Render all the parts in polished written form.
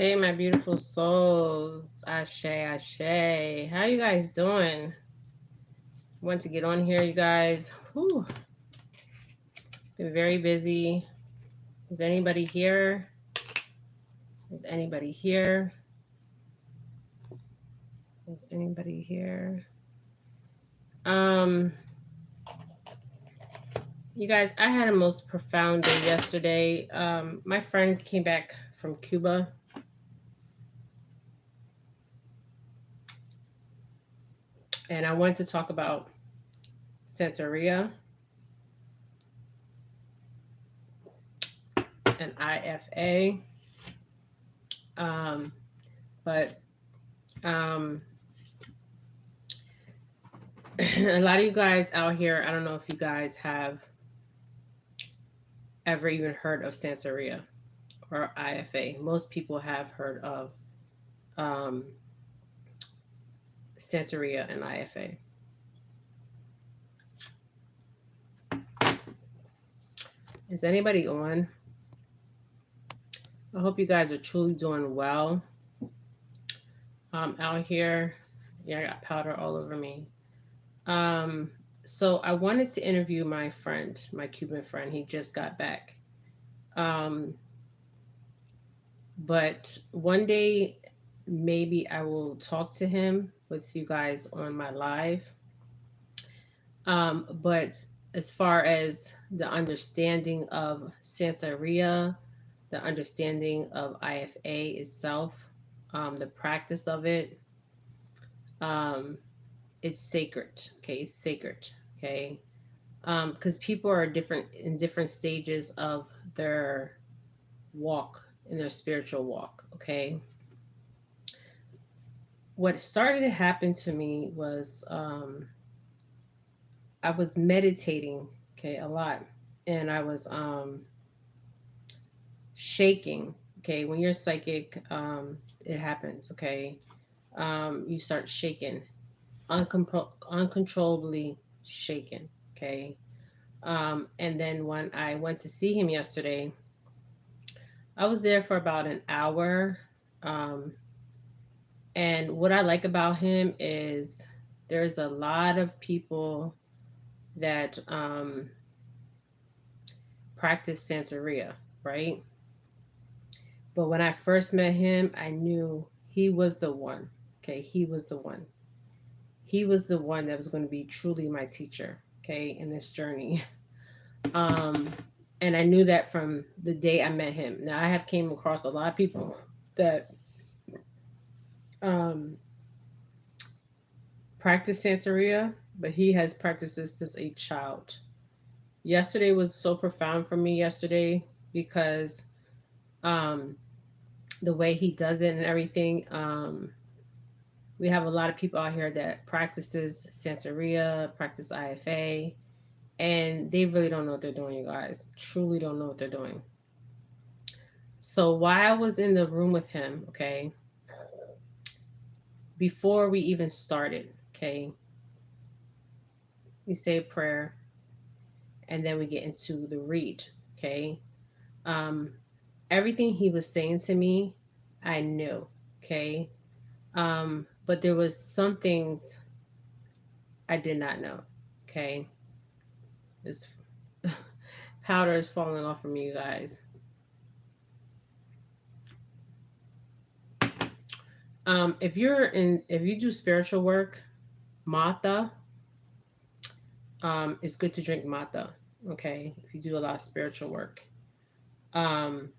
Hey, my beautiful souls. Ashe, Ashe. How you guys doing? Want to get on here, you guys. Whew, been very busy. Is anybody here? Is anybody here? Is anybody here? Um, you guys, I had a most profound day yesterday. My friend came back from Cuba, and I wanted to talk about Santeria and IFA. Um, but um, a lot of you guys out here, I don't know if you guys have ever even heard of Santeria or IFA. Most people have heard of um, Santeria and IFA. Is anybody on? I hope you guys are truly doing well out here. Yeah, I got powder all over me. Um, so I wanted to interview my friend, my Cuban friend. He just got back. Um, but one day, maybe I will talk to him with you guys on my live. But as far as the understanding of Santeria, the understanding of IFA itself, the practice of it, um, it's sacred. Okay, it's sacred. Okay, because people are different in different stages of their walk, in their spiritual walk. Okay, what started to happen to me was I was meditating, okay, a lot, and I was shaking. Okay, when you're psychic, it happens. Okay, you start shaking, uncontrollably shaking. Okay, and then when I went to see him yesterday, I was there for about an hour. Um, and what I like about him is there's a lot of people that practice Santeria, right? But when I first met him, I knew he was the one. Okay, he was the one. He was the one that was going to be truly my teacher, okay, in this journey. Um, and I knew that from the day I met him. Now I have came across a lot of people that um, practice Santeria, but he has practiced this since a child. Yesterday was so profound for me yesterday because um, the way he does it and everything. We have a lot of people out here that practices Santeria, practice IFA, and they really don't know what they're doing, you guys. Truly don't know what they're doing. So while I was in the room with him, okay, before we even started, okay, we say a prayer and then we get into the read, okay. Um, Everything he was saying to me, I knew, okay. But there was some things I did not know, okay. This powder is falling off from you guys. If you do spiritual work, mata, it's good to drink mata. Okay, if you do a lot of spiritual work, um,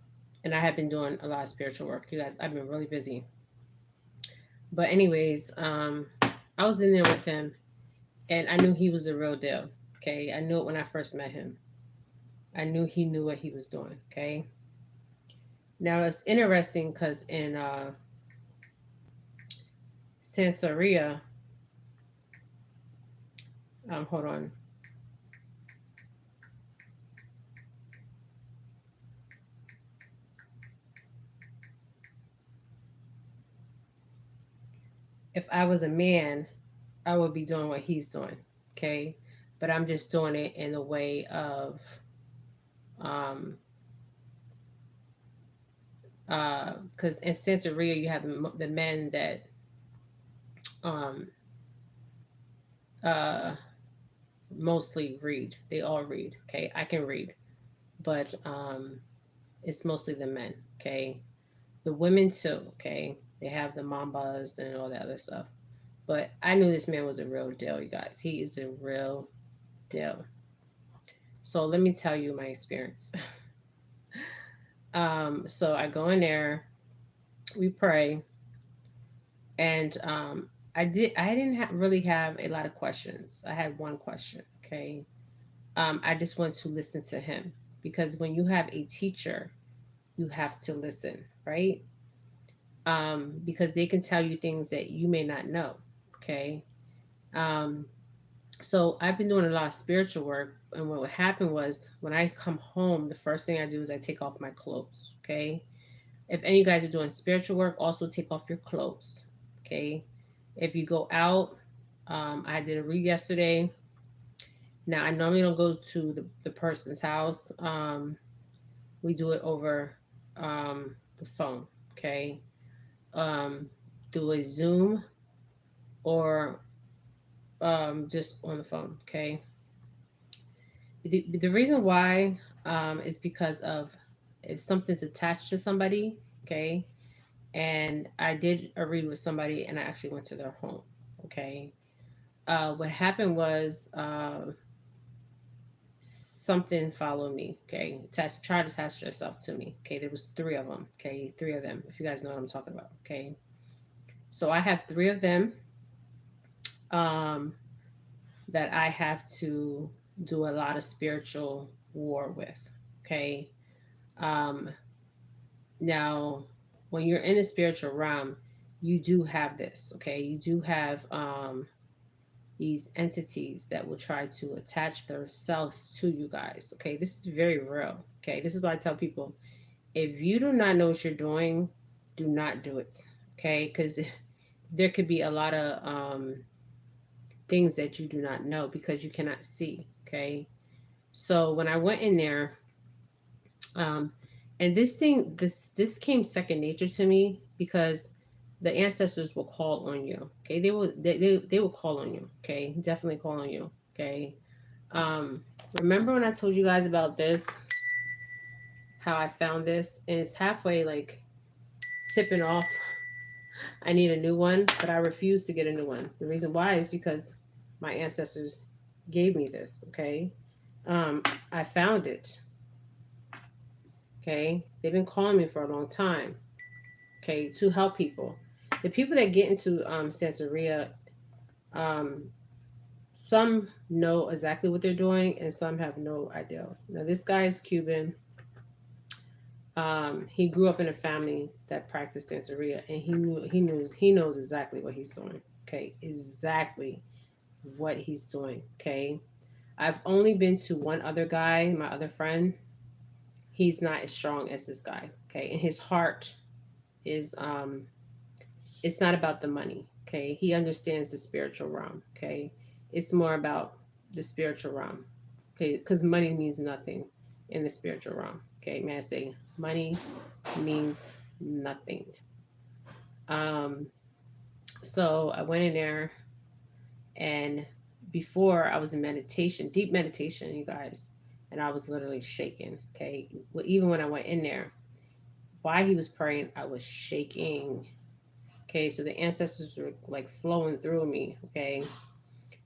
and I have been doing a lot of spiritual work, you guys. I've been really busy, but anyways, I was in there with him, and I knew he was the real deal. Okay, I knew it when I first met him. I knew he knew what he was doing. Okay, now it's interesting because in Sansaria, hold on. If I was a man, I would be doing what he's doing. Okay. But I'm just doing it in a way of um, Because in Santeria you have the men that um uh mostly read. They all read. Okay, I can read, but it's mostly the men. Okay, the women too. Okay, they have the mambas and all that other stuff. But I knew this man was a real deal, you guys. He is a real deal. So let me tell you my experience. So I go in there, we pray, and I didn't really have a lot of questions. I had one question. Okay, I just want to listen to him because when you have a teacher, you have to listen, right? Because they can tell you things that you may not know. Okay. Um, so I've been doing a lot of spiritual work, and what would happen was when I come home, the first thing I do is I take off my clothes. Okay. If any of you guys are doing spiritual work, also take off your clothes. Okay. If you go out, I did a read yesterday. Now I normally don't go to the person's house. We do it over the phone. Okay. Um, do a Zoom or just on the phone. Okay. The reason why is because of if something's attached to somebody. Okay. And I did a read with somebody and I actually went to their home. Okay. What happened was something followed me. Okay. Try to attach yourself to me. Okay. There was three of them. Okay. Three of them. If you guys know what I'm talking about. Okay. So I have three of them. Um, that I have to do a lot of spiritual war with. Okay. Um, Now, when you're in the spiritual realm, you do have this. Okay. You do have these entities that will try to attach themselves to you guys. Okay. This is very real. Okay. This is why I tell people if you do not know what you're doing, do not do it. Okay. Because there could be a lot of things that you do not know because you cannot see. Okay. So when I went in there, um, and this came second nature to me because the ancestors will call on you. Okay, they will call on you. Okay, definitely call on you. Okay. Um, Remember when I told you guys about this? How I found this, and it's halfway like tipping off. I need a new one, but I refuse to get a new one. The reason why is because my ancestors gave me this. Okay. Um, I found it. Okay. They've been calling me for a long time. Okay. To help people. The people that get into Santeria, um, some know exactly what they're doing and some have no idea. Now, this guy is Cuban. He grew up in a family that practiced Santeria and he knows exactly what he's doing. Okay. Exactly what he's doing. Okay. I've only been to one other guy, my other friend. He's not as strong as this guy. Okay. And his heart is it's not about the money. Okay. He understands the spiritual realm. Okay. It's more about the spiritual realm. Okay. Because money means nothing in the spiritual realm. Okay. May I say money means nothing. Um, so I went in there and before I was in meditation, deep meditation, you guys, and I was literally shaking. Okay. Well, even when I went in there, while he was praying, I was shaking. Okay, so the ancestors were like flowing through me. Okay,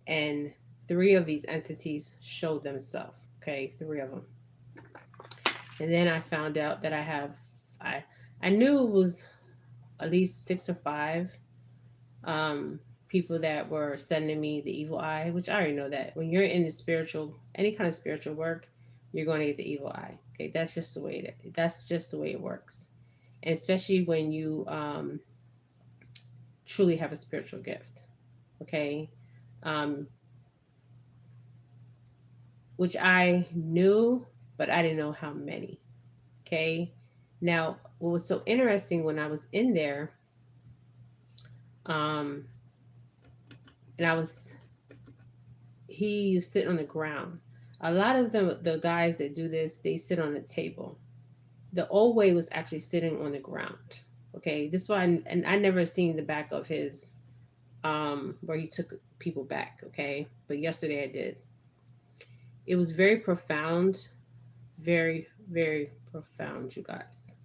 and three of these entities showed themselves. Okay, three of them, and then I found out that I I knew it was at least six or five um, people that were sending me the evil eye, which I already know that when you're in the spiritual, any kind of spiritual work, you're going to get the evil eye. Okay, that's just the way it works, and especially when you truly have a spiritual gift. Okay, um, which I knew, but I didn't know how many. Okay. Now, what was so interesting when I was in there, um, and he was sitting on the ground. A lot of the guys that do this, they sit on a table. the old way was actually sitting on the ground. Okay, this one, and I never seen the back of his where he took people back. Okay, but yesterday I did. It was very profound, very very profound, you guys.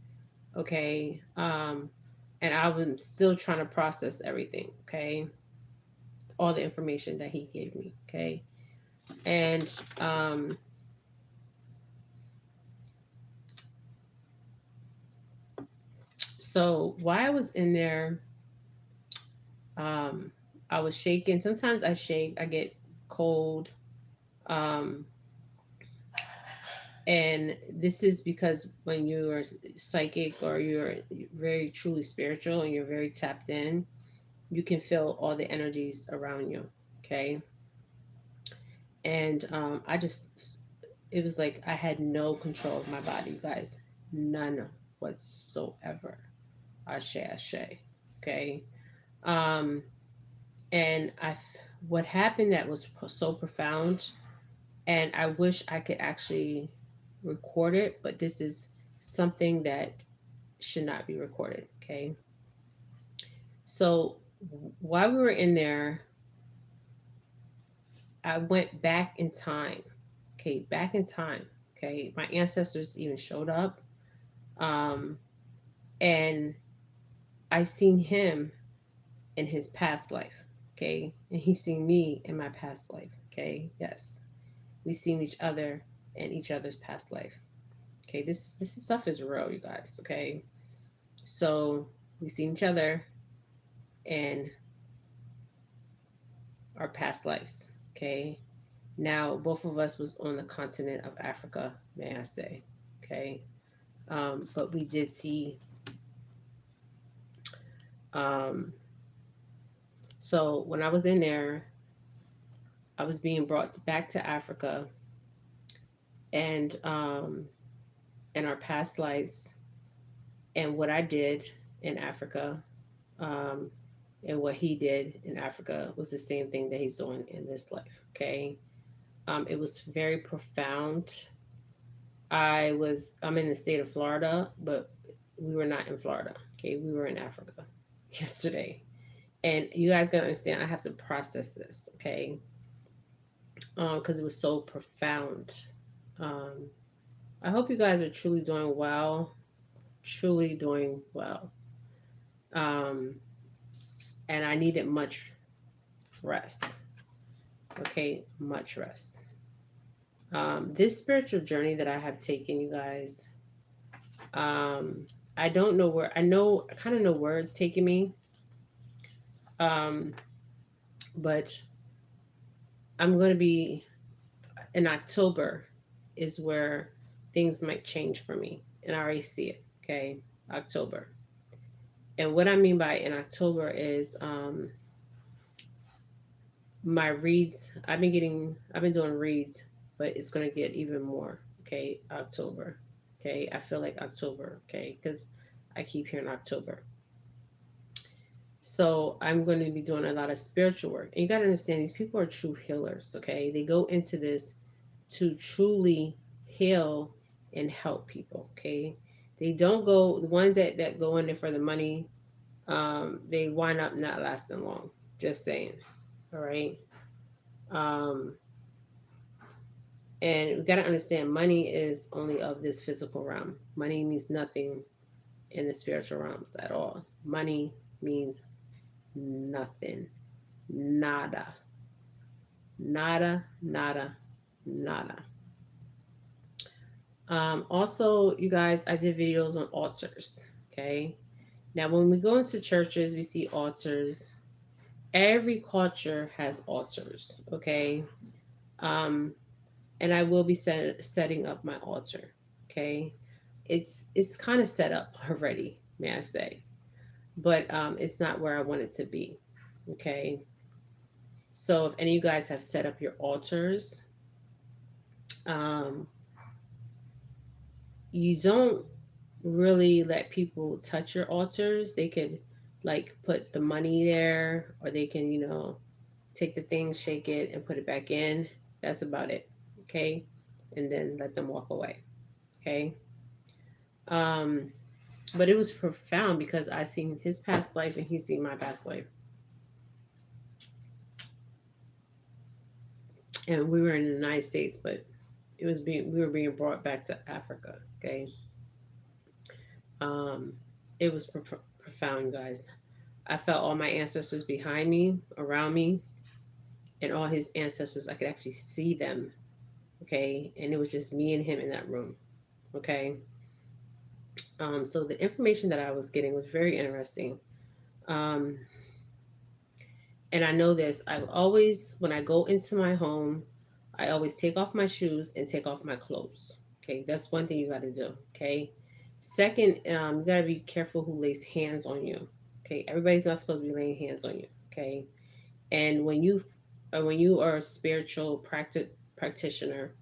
Okay, and I was still trying to process everything. Okay, all the information that he gave me. Okay, and so while I was in there, um, I was shaking. Sometimes I shake. I get cold. Um, and this is because when you are psychic or you're very truly spiritual and you're very tapped in, you can feel all the energies around you. Okay. And I just, it was like I had no control of my body, you guys. None whatsoever. Ashe, ashe. Okay. Um, and what happened that was so profound, and I wish I could actually record it, but this is something that should not be recorded. Okay. So while we were in there, I went back in time. Okay, back in time. Okay, my ancestors even showed up, um, and I seen him in his past life. Okay, and he seen me in my past life. Okay, yes, we seen each other in each other's past life. Okay, this stuff is real, you guys. Okay, so we seen each other in our past lives. Okay, now both of us was on the continent of Africa, may I say. Okay, but we did see. Um, so when I was in there, I was being brought back to Africa, and in our past lives, and what I did in Africa, um, and what he did in Africa was the same thing that he's doing in this life. Okay, it was very profound. I'm in the state of Florida, but we were not in Florida. Okay, we were in Africa yesterday, and you guys gotta understand. I have to process this. Okay, because it was so profound. Um, I hope you guys are truly doing well, truly doing well. Um, and I needed much rest. Okay, much rest. This spiritual journey that I have taken, you guys, um, I don't know where, I kind of know where it's taking me. Um, but I'm going to be in October is where things might change for me. And I already see it. Okay, October. And what I mean by in October is my reads. I've been doing reads, but it's going to get even more. Okay, October. Okay, I feel like October. Okay, because I keep hearing October. So I'm going to be doing a lot of spiritual work. And you got to understand, these people are true healers. Okay, they go into this to truly heal and help people. Okay, they don't go, the ones that go in there for the money, they wind up not lasting long. Just saying. All right. Um, and we got to understand, money is only of this physical realm. Money means nothing in the spiritual realms at all. Money means nothing. Nada. Nada, nada, nada. Also, you guys, I did videos on altars. Okay. Now, when we go into churches, we see altars. Every culture has altars. Okay. Um, and I will be setting up my altar. Okay. It's kind of set up already, may I say. But it's not where I want it to be. Okay. So if any of you guys have set up your altars, um, you don't really let people touch your altars. They could like put the money there, or they can, take the thing, shake it, and put it back in. That's about it. Okay. And then let them walk away. Okay. Um, but it was profound because I seen his past life and he seen my past life, and we were in the United States, but we were being brought back to Africa. Okay, um, it was profound, guys. I felt all my ancestors behind me, around me, and all his ancestors. I could actually see them. Okay, and it was just me and him in that room. Okay, so the information that I was getting was very interesting. Um, and I know this. I always, when I go into my home, I always take off my shoes and take off my clothes. Okay, that's one thing you got to do. Okay. Second, you got to be careful who lays hands on you. Okay, everybody's not supposed to be laying hands on you. Okay, and when you are a spiritual practitioner,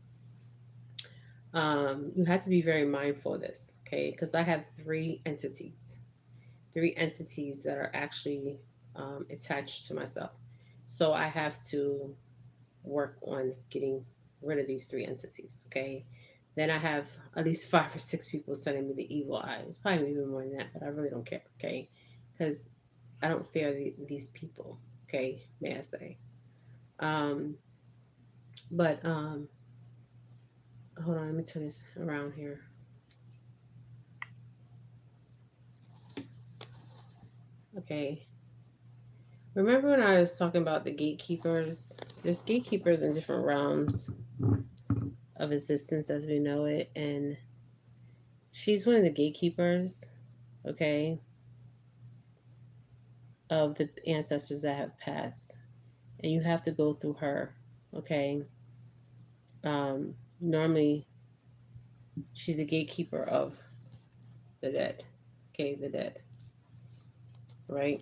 you have to be very mindful of this. Okay, because I have three entities that are actually attached to myself. So I have to work on getting rid of these three entities. Okay. Then I have at least 5 or 6 people sending me the evil eye. It's probably even more than that, but I really don't care. Okay. Because I don't fear these people. Okay. May I say. Um, but hold on. Let me turn this around here. Okay. Remember when I was talking about the gatekeepers? There's gatekeepers in different realms of existence as we know it. And she's one of the gatekeepers, okay, of the ancestors that have passed. And you have to go through her, okay? Normally, she's a gatekeeper of the dead, okay, the dead, right?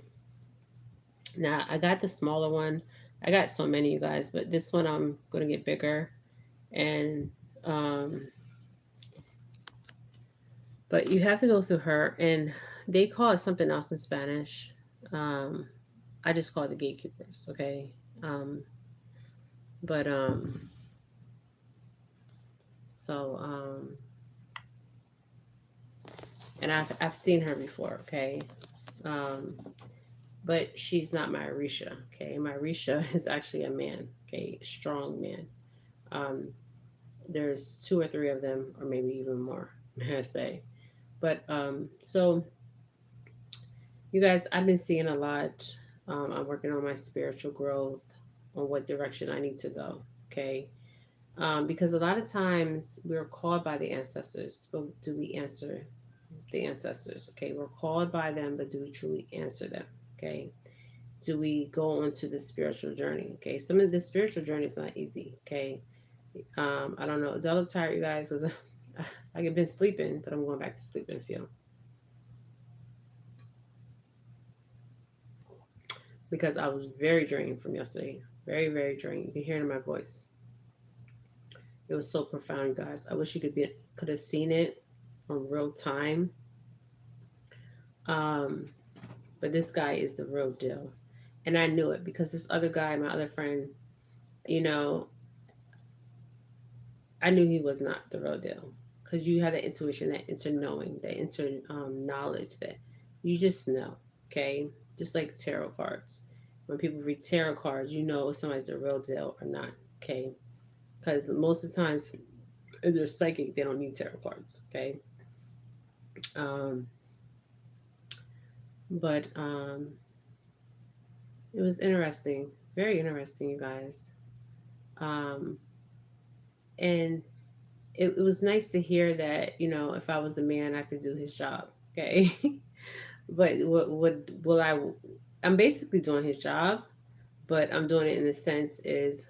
Now, I got the smaller one. I got so many, you guys, but this one I'm going to get bigger. And, but you have to go through her, and they call it something else in Spanish. Um, I just call it the gatekeepers, okay? Um, but so and I've seen her before, okay? Um, but she's not my Orisha, okay? My Orisha is actually a man, okay? Strong man. Um, there's 2 or 3 of them, or maybe even more, may I say. But so you guys, I've been seeing a lot. I'm working on my spiritual growth, on what direction I need to go, okay? Because a lot of times we're called by the ancestors, but do we answer the ancestors? Okay, we're called by them, but do we truly answer them? Okay, do we go on to the spiritual journey? Okay, some of the spiritual journey is not easy. Okay, I don't know. Do I look tired, you guys? Because I've been sleeping, but I'm going back to sleep in a few because I was very drained from yesterday. Very, very drained. You can hear it in my voice. It was so profound, guys. I wish you could have seen it on real time. Um, but this guy is the real deal. And I knew it because this other guy, my other friend, you know, I knew he was not the real deal because you have that intuition, that inter knowing, that inter knowledge that you just know. Okay, just like tarot cards. When people read tarot cards, you know if somebody's the real deal or not. Okay, because most of the times if they're psychic, they don't need tarot cards. Okay, um, but it was interesting, very interesting, you guys. Um, and it was nice to hear that, if I was a man, I could do his job. Okay. But what will I'm basically doing his job, but I'm doing it in the sense is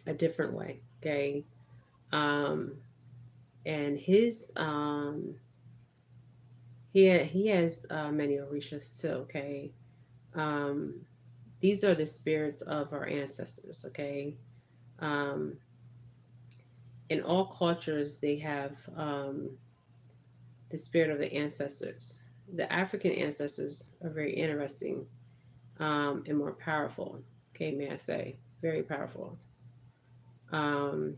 a different way. Okay. Um, and he has many orishas too. Okay. Um, these are the spirits of our ancestors. Okay. Um, in all cultures, they have the spirit of the ancestors. The African ancestors are very interesting and more powerful. Okay, may I say, very powerful. Um,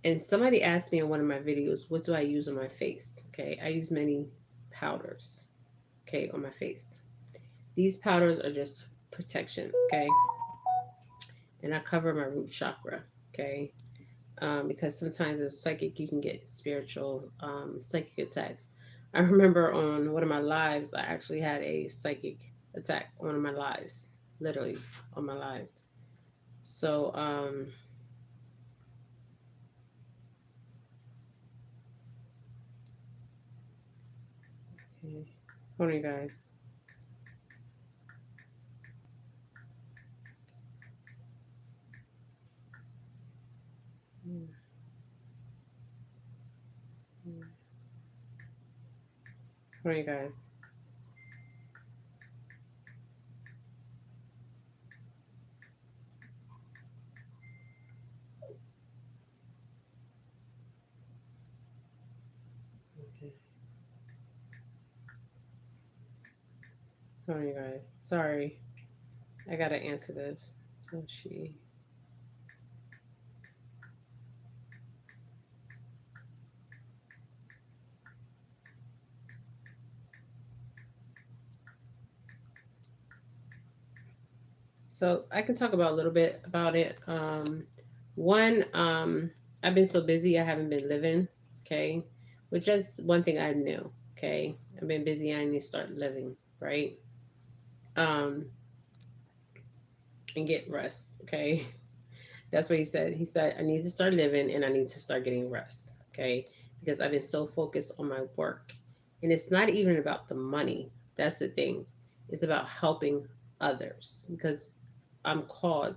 And somebody asked me in one of my videos, what do I use on my face? Okay, I use many powders, okay, on my face. These powders are just protection, okay? And I cover my root chakra, okay? Because sometimes as psychic, you can get spiritual psychic attacks. I remember on one of my lives, I actually had a psychic attack on one of my lives, literally on my lives. So, okay. Hold on, you guys. Hold on, you guys. Okay. Hold on, you guys. Sorry, I gotta answer this. So she. So I can talk about a little bit about it. One, I've been so busy, I haven't been living. Okay, which is one thing I knew. Okay, I've been busy. I need to start living, right? Um, and get rest. Okay, that's what he said. He said I need to start living and I need to start getting rest. Okay, because I've been so focused on my work, and it's not even about the money. That's the thing. It's about helping others because I'm called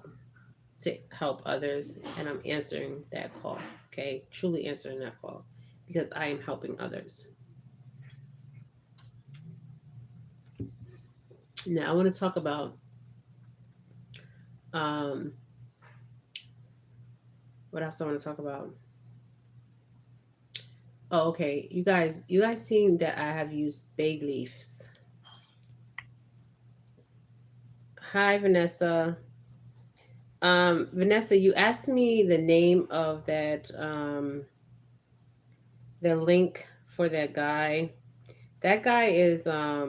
to help others and I'm answering that call. Okay, truly answering that call because I am helping others. Now I want to talk about um what else I want to talk about. Oh, okay. You guys seen that I have used bay leaves. Hi, Vanessa. Vanessa, you asked me the name of that the link for that guy. That guy is I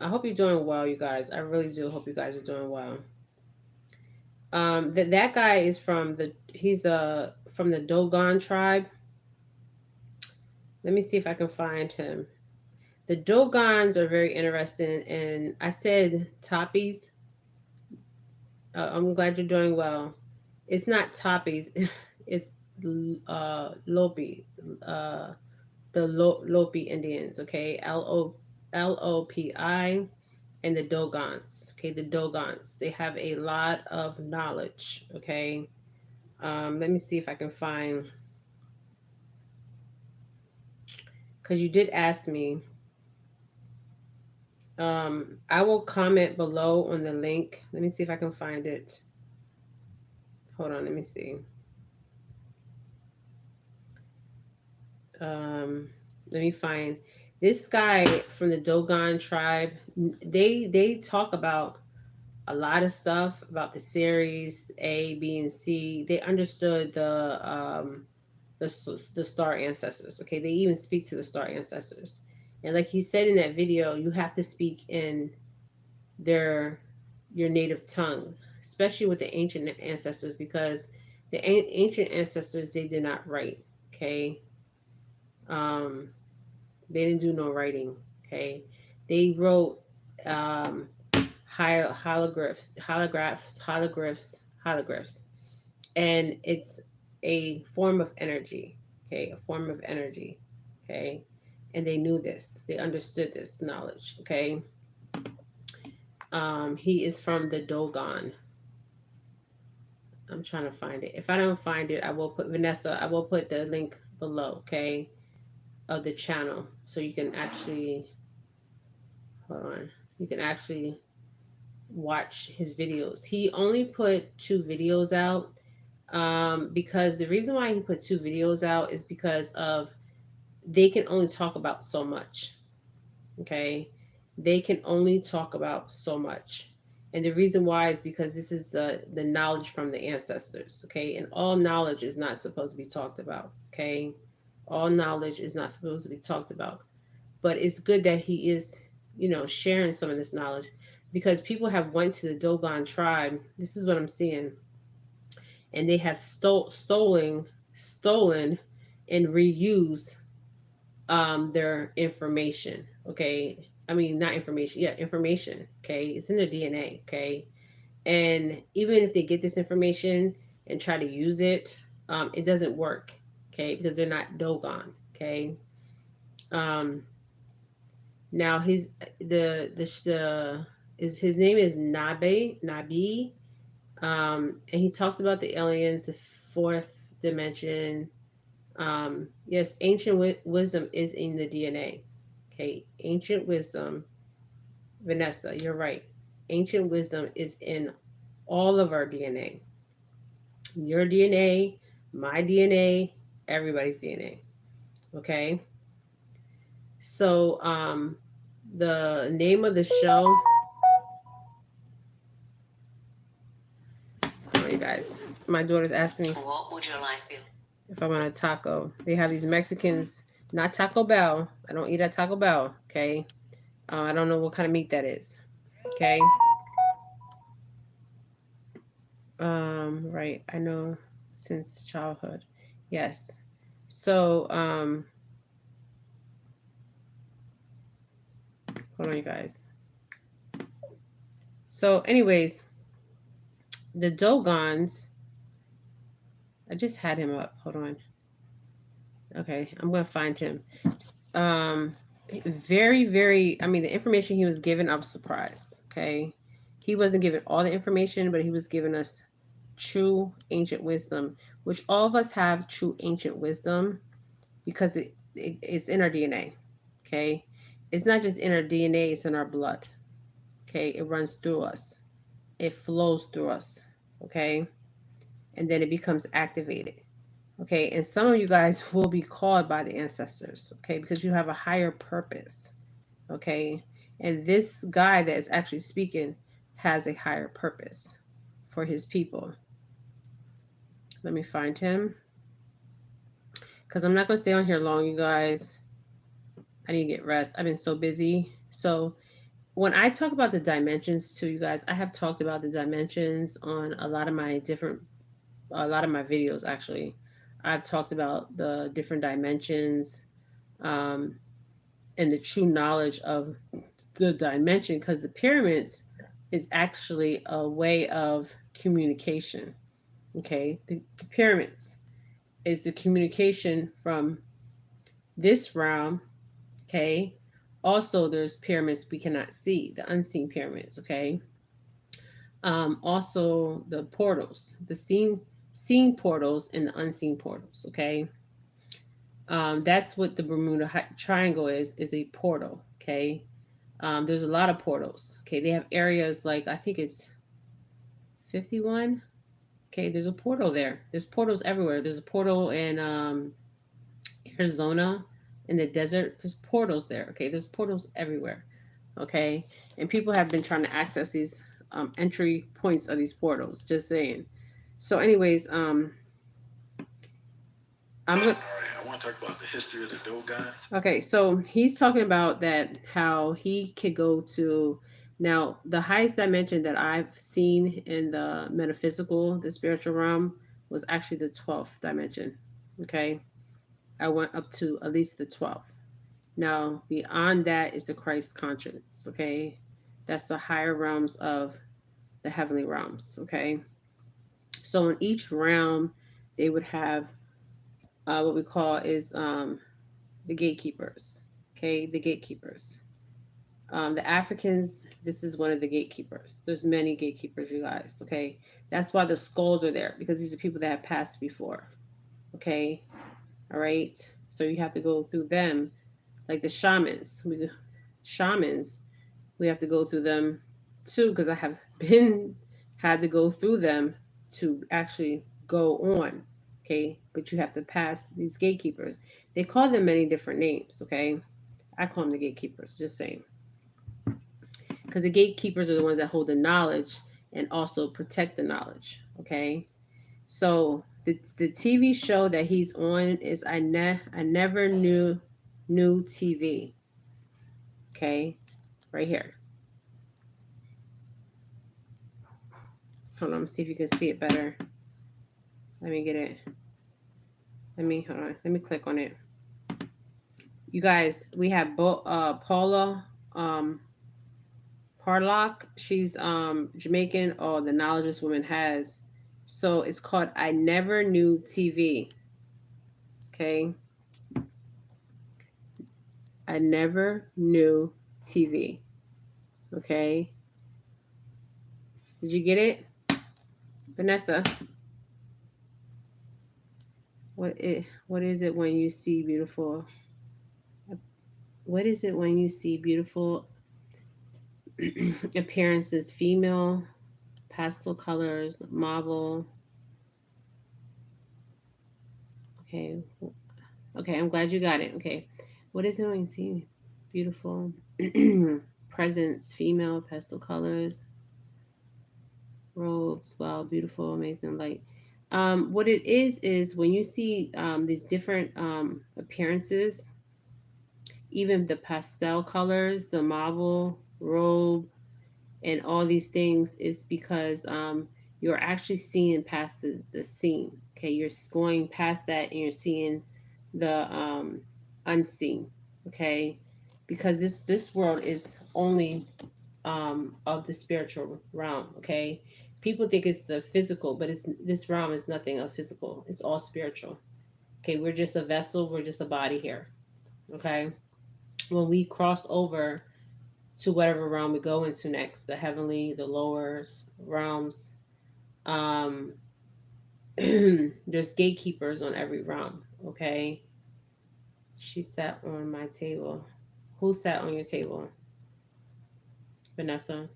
hope you're doing well, you guys. I really do hope you guys are doing well. That guy is from the he's from the Dogon tribe. Let me see if I can find him. The Dogons are very interesting, and I said Toppies. I'm glad you're doing well. It's not Toppies, it's Lopi, uh, the Lopi Indians. Okay, Lopi, and the Dogons. Okay, the Dogons. They have a lot of knowledge. Okay, let me see if I can find because you did ask me. I will comment below on the link. Let me see if I can find it. Hold on, let me see. Um, Let me find this guy from the Dogon tribe. They talk about a lot of stuff about the series A, B, and C. They understood the star ancestors. Okay, they even speak to the star ancestors. And like he said in that video, you have to speak in their your native tongue, especially with the ancient ancestors, because the ancient ancestors they did not write. Okay, um, they didn't do no writing. Okay, they wrote um, hieroglyphs, and it's a form of energy. Okay, a form of energy. Okay, and they knew this. They understood this knowledge. Okay, he is from the Dogon. I'm trying to find it. If I don't find it, I will put Vanessa. I will put the link below. Okay, of the channel, so you can actually hold on. You can actually watch his videos. He only put 2 videos out because the reason why he put 2 videos out is because of they can only talk about so much. Okay, they can only talk about so much, And the reason why is because this is the knowledge from the ancestors, okay? And all knowledge is not supposed to be talked about, okay? All knowledge is not supposed to be talked about. But it's good that he is, sharing some of this knowledge, because people have went to the Dogon tribe. This is what I'm seeing, and they have stolen, and reused their information. Okay, I mean not information, yeah, information. Okay, it's in their DNA. Okay, and even if they get this information and try to use it, it doesn't work. Okay, because they're not Dogon. Okay, um, now the is his name is Nabi, and he talks about the aliens, the fourth dimension. Yes, ancient wisdom is in the DNA. Okay, ancient wisdom, Vanessa, you're right. Ancient wisdom is in all of our DNA. Your DNA, my DNA, everybody's DNA. Okay, so the name of the show. Oh, you guys, my daughter's asking me, what would your life be if I want a taco? They have these Mexicans, not Taco Bell. I don't eat at Taco Bell. Okay, I don't know what kind of meat that is. Okay. Right. I know since childhood. Yes. So, hold on, you guys. So, anyways, the Dogons. I just had him up. Hold on. Okay, I'm gonna find him. Um, very, very. I mean, the information he was given, I was surprised. Okay, he wasn't given all the information, but he was giving us true ancient wisdom, which all of us have true ancient wisdom because it's in our DNA. Okay, it's not just in our DNA; it's in our blood. Okay, it runs through us, it flows through us. Okay, and then it becomes activated. Okay, and some of you guys will be called by the ancestors. Okay, because you have a higher purpose. Okay, and this guy that is actually speaking has a higher purpose for his people. Let me find him because I'm not going to stay on here long, you guys. I need to get rest. I've been so busy. So, when I talk about the dimensions to you guys, I have talked about the dimensions on a lot of my videos actually. I've talked about the different dimensions, um, and the true knowledge of the dimension, because the pyramids is actually a way of communication. Okay, the pyramids is the communication from this realm. Okay, also there's pyramids we cannot see, the unseen pyramids. Okay, also the portals, the seen portals and the unseen portals. Okay, that's what the Bermuda Triangle is a portal. Okay, there's a lot of portals. Okay, they have areas like I think it's 51. Okay, there's a portal there. There's portals everywhere. There's a portal in Arizona in the desert. There's portals there. Okay, there's portals everywhere. Okay, and people have been trying to access these entry points of these portals. Just saying. So, anyways, I'm gonna. All right, I want to talk about the history of the Dogons. Okay, so he's talking about that how he could go to. Now, the highest dimension that I've seen in the metaphysical, the spiritual realm, was actually the 12th dimension. Okay, I went up to at least the 12th. Now, beyond that is the Christ conscience. Okay, that's the higher realms of the heavenly realms. Okay, so in each realm, they would have what we call is the gatekeepers. Okay, the gatekeepers. The Africans, this is one of the gatekeepers. There's many gatekeepers, you guys. Okay, that's why the skulls are there, because these are people that have passed before. Okay, all right. So you have to go through them, like the shamans. Shamans, we have to go through them too, because I have had to go through them to actually go on. Okay, but you have to pass these gatekeepers. They call them many different names. Okay, I call them the gatekeepers. Just saying. because the gatekeepers are the ones that hold the knowledge and also protect the knowledge. Okay, so the TV show that he's on is I never knew TV. Okay, right here. Hold on, see if you can see it better. Let me get it. Hold on. Let me click on it. You guys, we have Paula Parlock. She's Jamaican. Oh, the knowledge this woman has. So it's called I Never Knew TV. Okay. I never knew TV. Okay. Did you get it? Vanessa? What is it when you see beautiful? What is it when you see beautiful appearances? Female, pastel colors, marble. Okay. Okay, I'm glad you got it. Okay. What is it when you see beautiful presence, female, pastel colors, robes, wow, beautiful, amazing light. What it is when you see these different appearances, even the pastel colors, the marble, robe, and all these things, is because you're actually seeing past the scene. Okay, you're going past that and you're seeing the unseen. Okay, because this world is only of the spiritual realm. Okay, people think it's the physical, but it's this realm is nothing of physical. It's all spiritual. Okay, we're just a vessel. We're just a body here. Okay, when we cross over to whatever realm we go into next, the heavenly, the lower realms, um, there's gatekeepers on every realm. Okay, she sat on my table. Who sat on your table? Vanessa?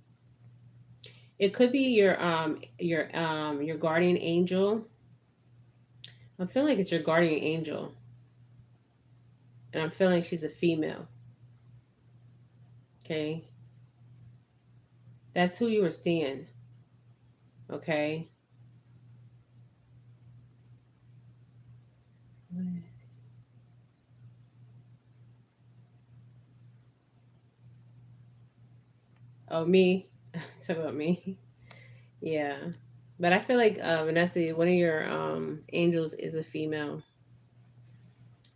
It could be your guardian angel. I'm feeling like it's your guardian angel, and I'm feeling she's a female. Okay, that's who you were seeing. Okay. Oh, me. Talk about me. Yeah, but I feel like Vanessa, one of your angels is a female.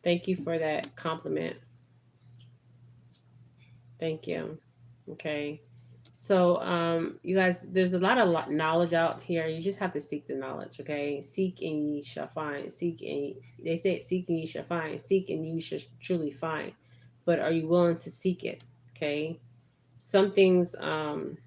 Thank you for that compliment. Thank you. Okay. So, you guys, there's a lot of knowledge out here. You just have to seek the knowledge, okay? Seek and ye shall find. They say seek and ye shall find. Seek and you shall truly find. But are you willing to seek it? Okay. Some things, um,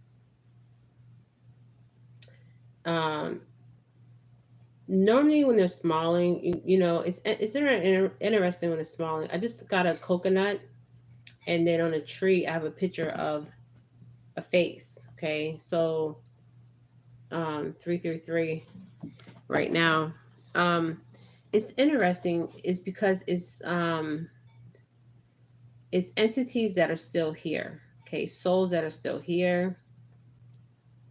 normally when they're smiling, you know, it's interesting when it's smiling. I just got a coconut, and then on a tree, I have a picture of a face. Okay, so 333 right now. It's interesting is because it's entities that are still here. Okay, souls that are still here.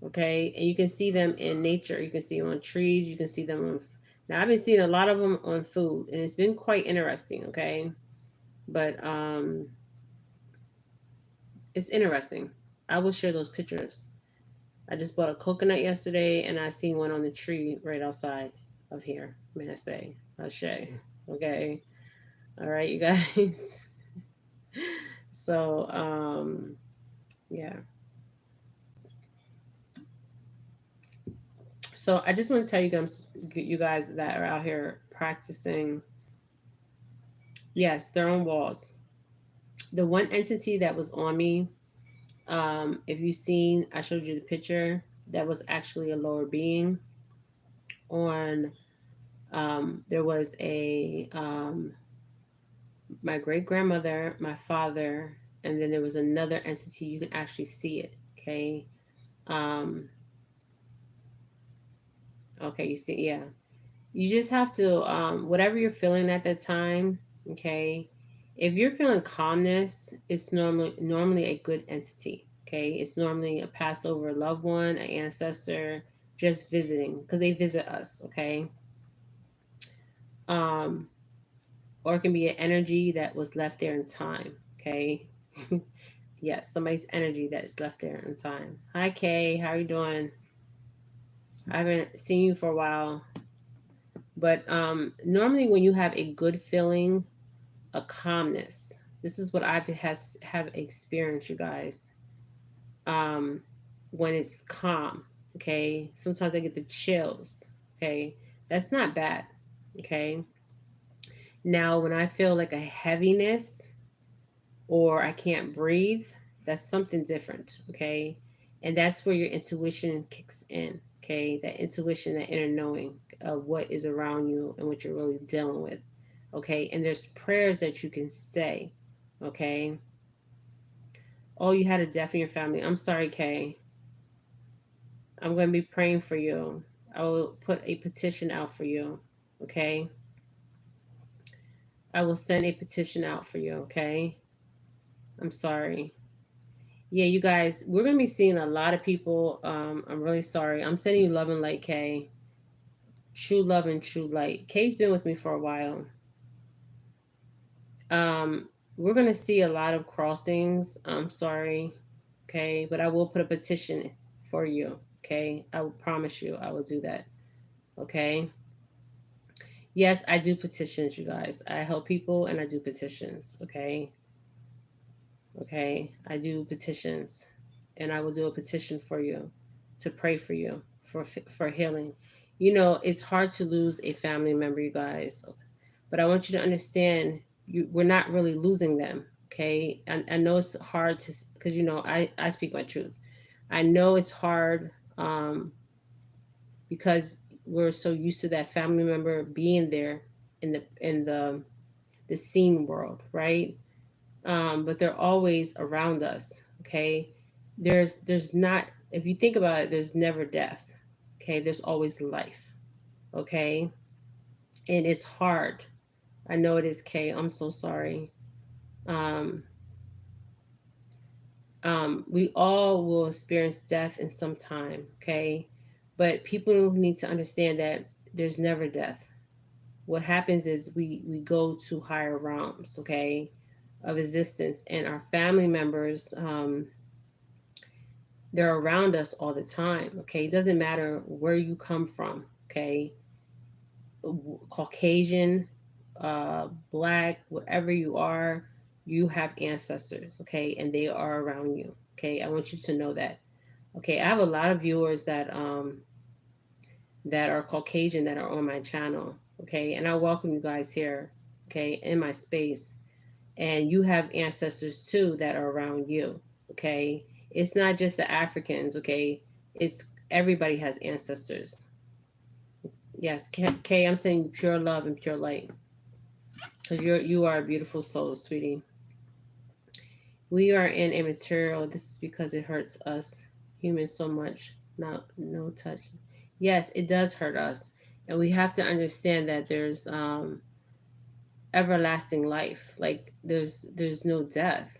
Okay, and you can see them in nature. You can see them on trees. You can see them on. Now I've been seeing a lot of them on food, and it's been quite interesting. Okay, but it's interesting. I will share those pictures. I just bought a coconut yesterday, and I seen one on the tree right outside of here. May I say, Ashe. Okay, all right, you guys. So, yeah. So I just want to tell you guys that are out here practicing. Yes, they're on walls. The one entity that was on me, if you've seen, I showed you the picture. That was actually a lower being. On, there was a my great grandmother, my father, and then there was another entity. You can actually see it. Okay. Um, okay, you see, yeah. You just have to, whatever you're feeling at that time. Okay. If you're feeling calmness, it's normally a good entity. Okay, it's normally a passed over loved one, an ancestor, just visiting because they visit us. Okay, um, or it can be an energy that was left there in time. Okay, yes, somebody's energy that is left there in time. Hi, Kay, how are you doing? I haven't seen you for a while, but normally when you have a good feeling, a calmness. This is what have experienced, you guys. Um, when it's calm, okay. Sometimes I get the chills, okay. That's not bad, okay. Now, when I feel like a heaviness or I can't breathe, that's something different, okay. And that's where your intuition kicks in, okay. That intuition, that inner knowing of what is around you and what you're really dealing with, okay. And there's prayers that you can say, okay. Oh, you had a death in your family. I'm sorry, Kay. I'm going to be praying for you. I will put a petition out for you, okay? I will send a petition out for you, okay? I'm sorry. Yeah, you guys, we're going to be seeing a lot of people. I'm really sorry. I'm sending you love and light, Kay. True love and true light. Kay's been with me for a while. Um, we're going to see a lot of crossings. I'm sorry, okay? But I will put a petition for you, okay? I will promise you I will do that, okay? Yes, I do petitions, you guys. I help people and I do petitions, okay? Okay, I do petitions and I will do a petition for you to pray for you for healing. You know, it's hard to lose a family member, you guys. But I want you to understand we're not really losing them, okay? I know it's hard to cuz you know, I speak my truth. I know it's hard because we're so used to that family member being there in the scene world, right? But they're always around us. Okay, there's not, if you think about it, there's never death. Okay, there's always life. Okay, and it's hard. I know it is, Kay. I'm so sorry. Um, we all will experience death in some time. Okay, but people need to understand that there's never death. What happens is we go to higher realms, okay, of existence, and our family members, they're around us all the time, okay. It doesn't matter where you come from, okay. Caucasian, black, whatever you are, you have ancestors, okay, and they are around you, okay. I want you to know that, okay. I have a lot of viewers that are Caucasian that are on my channel, okay, and I welcome you guys here, okay, in my space. And you have ancestors too that are around you, okay. It's not just the Africans, okay. It's everybody has ancestors. Yes, Kay, I'm saying pure love and pure light because you are a beautiful soul, sweetie. We are in a material. This is because it hurts us humans so much. Not no touch. Yes, it does hurt us, and we have to understand that there's everlasting life. Like there's no death.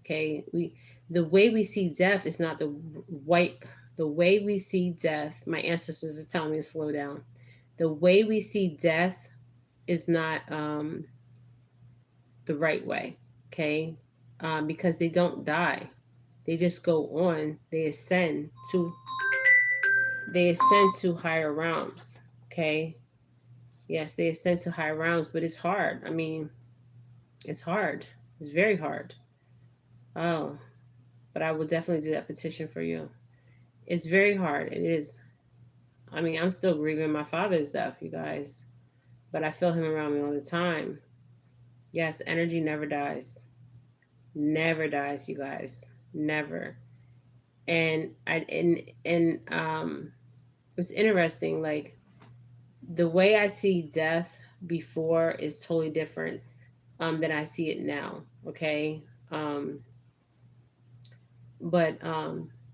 Okay, we the way we see death is not white. The way we see death, my ancestors are telling me to slow down. The way we see death is not the right way. Okay, because they don't die. They just go on. They ascend to higher realms. Okay. Yes, they ascend to higher realms, but it's hard. I mean, it's hard. It's very hard. Oh, but I will definitely do that petition for you. It's very hard. It is. I mean, I'm still grieving my father's death, you guys, but I feel him around me all the time. Yes, energy never dies. Never dies, you guys. Never. And it's interesting. Like the way I see death before is totally different than I see it now. Okay. Um, but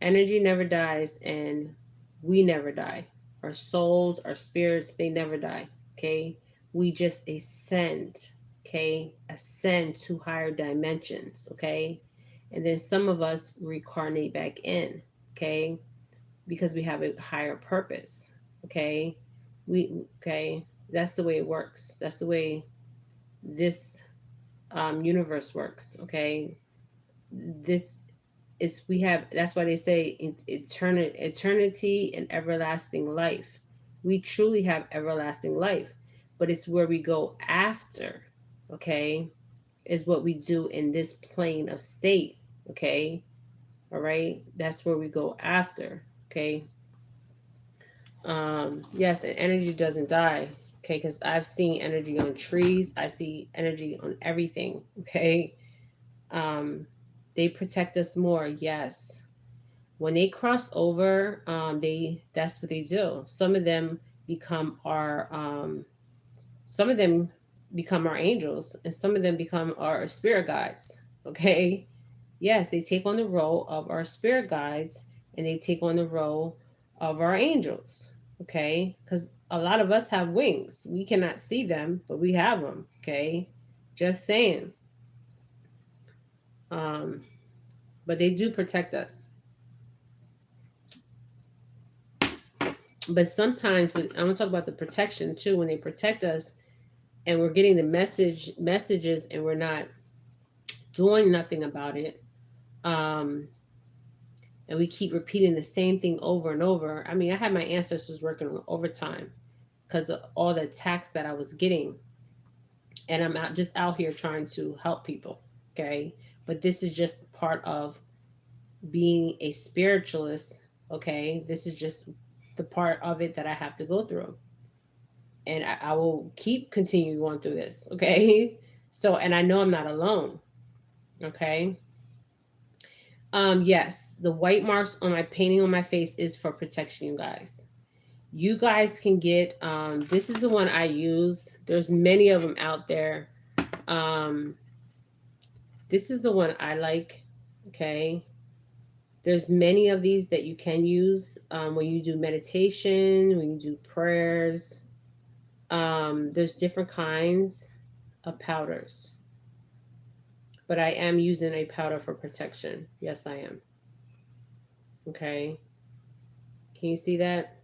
energy never dies, and we never die. Our souls, our spirits, they never die. Okay, we just ascend. Okay, ascend to higher dimensions. Okay, And then some of us reincarnate back in, okay, because we have a higher purpose, okay. Okay, that's the way it works. That's the way this universe works, okay. This is, we have, that's why they say eternity and everlasting life. We truly have everlasting life, but it's where we go after, okay, is what we do in this plane of state, okay. All right, that's where we go after, okay. Yes, and energy doesn't die, okay, because I've seen energy on trees, I see energy on everything, okay. um they protect us more, yes. When they cross over, they that's what they do. Some of them become our some of them become our angels, and some of them become our spirit guides, okay. Yes, they take on the role of our spirit guides, and they take on the role of our angels, okay, because a lot of us have wings. We cannot see them, but we have them, okay. Just saying. um but they do protect us. But sometimes, but I'm gonna talk about the protection too. When they protect us, and we're getting the messages, and we're not doing nothing about it, um, and we keep repeating the same thing over and over. I mean, I had my ancestors working overtime because of all the attacks that I was getting, and I'm out here trying to help people. Okay, but this is just part of being a spiritualist. Okay, this is just the part of it that I have to go through, and I will keep continuing going through this. Okay, so, and I know I'm not alone. Okay. Yes, the white marks on my painting on my face is for protection, you guys. You guys can get this is the one I use. There's many of them out there. Um this is the one I like. Okay. There's many of these that you can use when you do meditation, when you do prayers. There's different kinds of powders, but I am using a powder for protection. Yes, I am. Okay. Can you see that?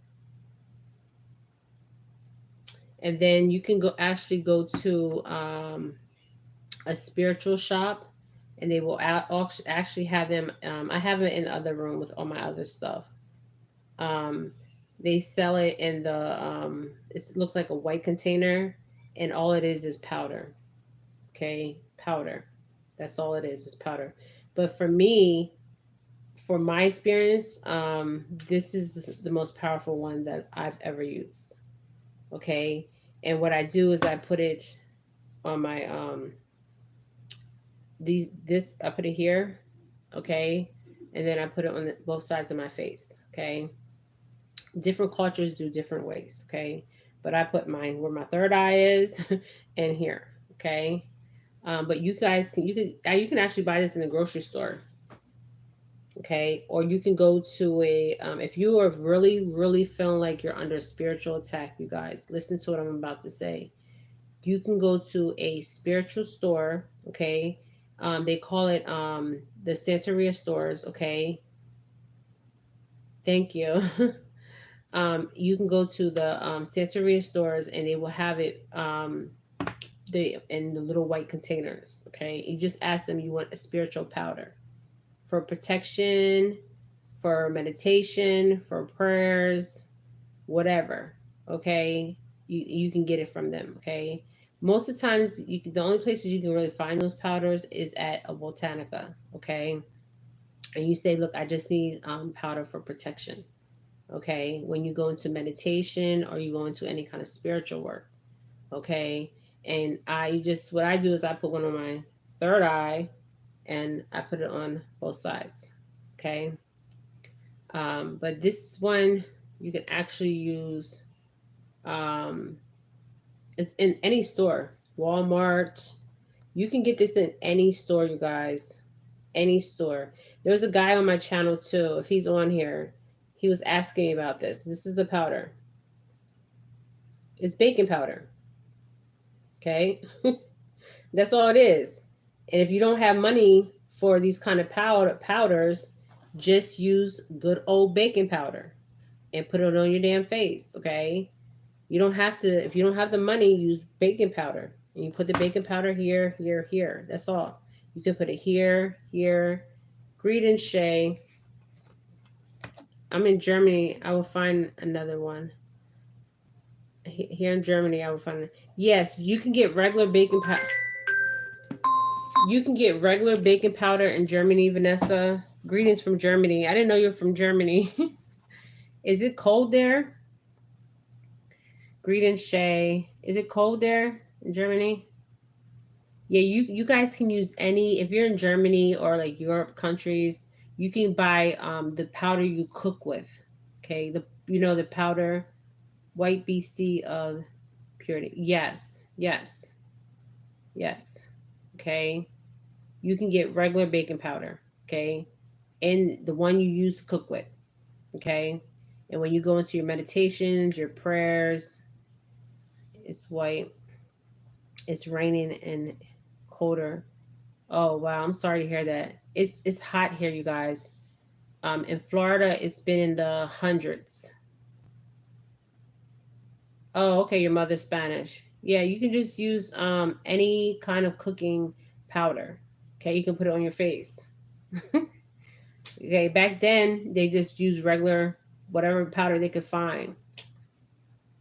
And then you can go to a spiritual shop, and they will actually have them. I have it in the other room with all my other stuff. Um, they sell it in the it looks like a white container, and all it is powder. Okay, powder. That's all it is powder. But for me, for my experience, this is the most powerful one that I've ever used. Okay, and what I do is I put it on my this I put it here, okay, and then I put it on both sides of my face, okay. Different cultures do different ways, okay, but I put mine where my third eye is and here, okay. But you guys can you can actually buy this in the grocery store, okay, or you can go to a if you are really feeling like you're under spiritual attack, you guys listen to what I'm about to say. You can go to a spiritual store, okay. They call it the Santeria stores, okay. Thank you. You can go to the Santeria stores, and they will have it in the little white containers, okay. You just ask them you want a spiritual powder for protection, for meditation, for prayers, whatever, okay. You can get it from them, okay. Most of the times, the only places you can really find those powders is at a botanica, okay. And you say, look, I just need powder for protection, okay. When you go into meditation, or you go into any kind of spiritual work, okay. And what I do is I put one on my third eye, and I put it on both sides, okay. But this one you can actually use. Um, it's in any store, Walmart. You can get this in any store, you guys. Any store. There's a guy on my channel too. If he's on here, he was asking me about this. This is the powder. It's baking powder. Okay. That's all it is. And if you don't have money for these kind of powders, just use good old baking powder and put it on your damn face, okay? You don't have to, if you don't have the money, use baking powder. And you put the baking powder here, here, here. That's all. You can put it here, here. Greetings, Shay. I'm in Germany. I will find another one. Here in Germany, I will find it. Yes, you can get regular baking powder. You can get regular baking powder in Germany, Vanessa. Greetings from Germany. I didn't know you're from Germany. Is it cold there? Greetings, Shay. Is it cold there in Germany? Yeah, you guys can use any, if you're in Germany or like Europe countries, you can buy the powder you cook with. Okay, the powder, white BC purity. Yes, yes, yes. Okay. You can get regular baking powder, okay? And the one you use to cook with, okay? And when you go into your meditations, your prayers, it's white. It's raining and colder. Oh wow, I'm sorry to hear that. It's hot here, you guys. In Florida, it's been in the hundreds. Oh, okay, your mother's Spanish. Yeah, you can just use any kind of cooking powder. Okay, you can put it on your face. Okay, back then they just used regular whatever powder they could find.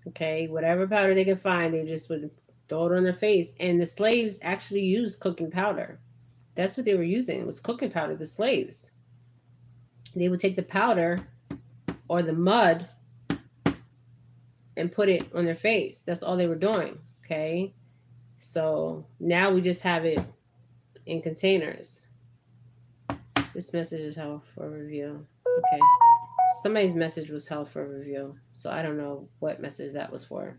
Okay, whatever powder they could find, they just would throw it on their face. And the slaves actually used cooking powder. That's what they were using, was cooking powder, the slaves. They would take the powder or the mud and put it on their face. That's all they were doing. Okay. So now we just have it in containers. This message is held for review. Okay. Somebody's message was held for review. So I don't know what message that was for.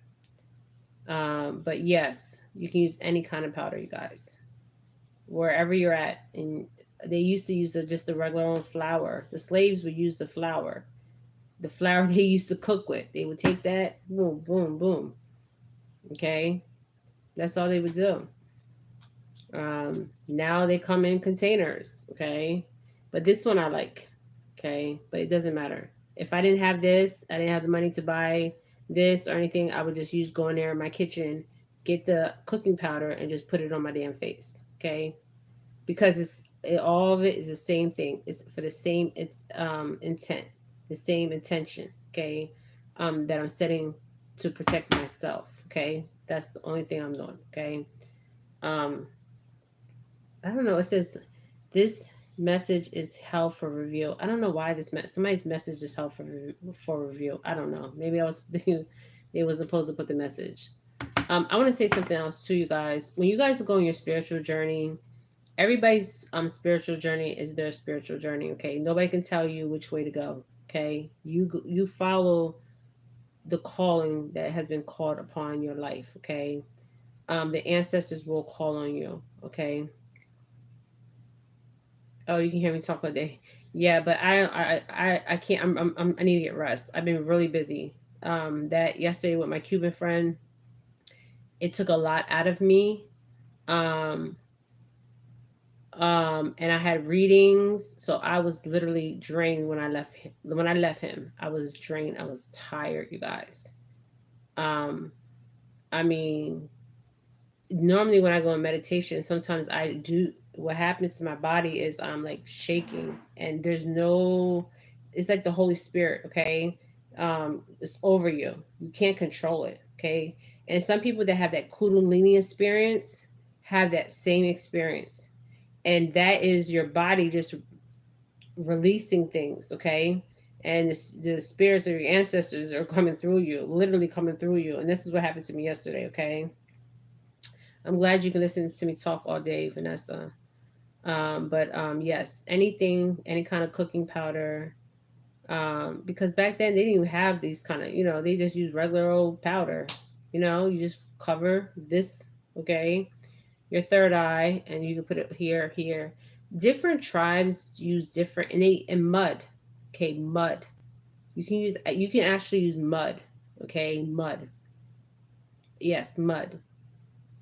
But yes, you can use any kind of powder, you guys. Wherever you're at. And they used to use just the regular old flour. The slaves would use the flour. The flour they used to cook with. They would take that, boom, boom, boom. Okay? That's all they would do. Now they come in containers, okay? But this one I like, okay? But it doesn't matter. If I didn't have this, I didn't have the money to buy this or anything, I would just go in there in my kitchen, get the cooking powder, and just put it on my damn face, okay? Because all of it is the same thing. It's for the same intent, the same intention, okay? That I'm setting to protect myself, okay? That's the only thing I'm doing, okay? I don't know. It says this message is held for review. I don't know why somebody's message is held for review. I don't know. Maybe they was supposed to put the message. I want to say something else to you guys. When you guys go on your spiritual journey, everybody's spiritual journey is their spiritual journey. Okay, nobody can tell you which way to go. Okay, you follow the calling that has been called upon your life. Okay, the ancestors will call on you. Okay. Oh, you can hear me talk all day. Yeah, but I can't. I need to get rest. I've been really busy. That yesterday with my Cuban friend, it took a lot out of me. Um, and I had readings, so I was literally drained when I left him. When I left him, I was drained. I was tired, you guys. Um, I mean, normally when I go in meditation, sometimes I do. What happens to my body is I'm like shaking, and it's like the Holy Spirit. Okay, it's over you. You can't control it. Okay, and some people that have that Kundalini experience have that same experience, and that is your body just releasing things. Okay. And the spirits of your ancestors are coming through you, literally coming through you. And this is what happened to me yesterday. Okay. I'm glad you can listen to me talk all day, Vanessa. But yes, anything, any kind of cooking powder. Because back then they didn't even have these kind of, they just use regular old powder. You just cover this, okay, your third eye, and you can put it here, here. Different tribes use different, and mud, okay, mud. You can actually use mud, okay, mud. Yes, mud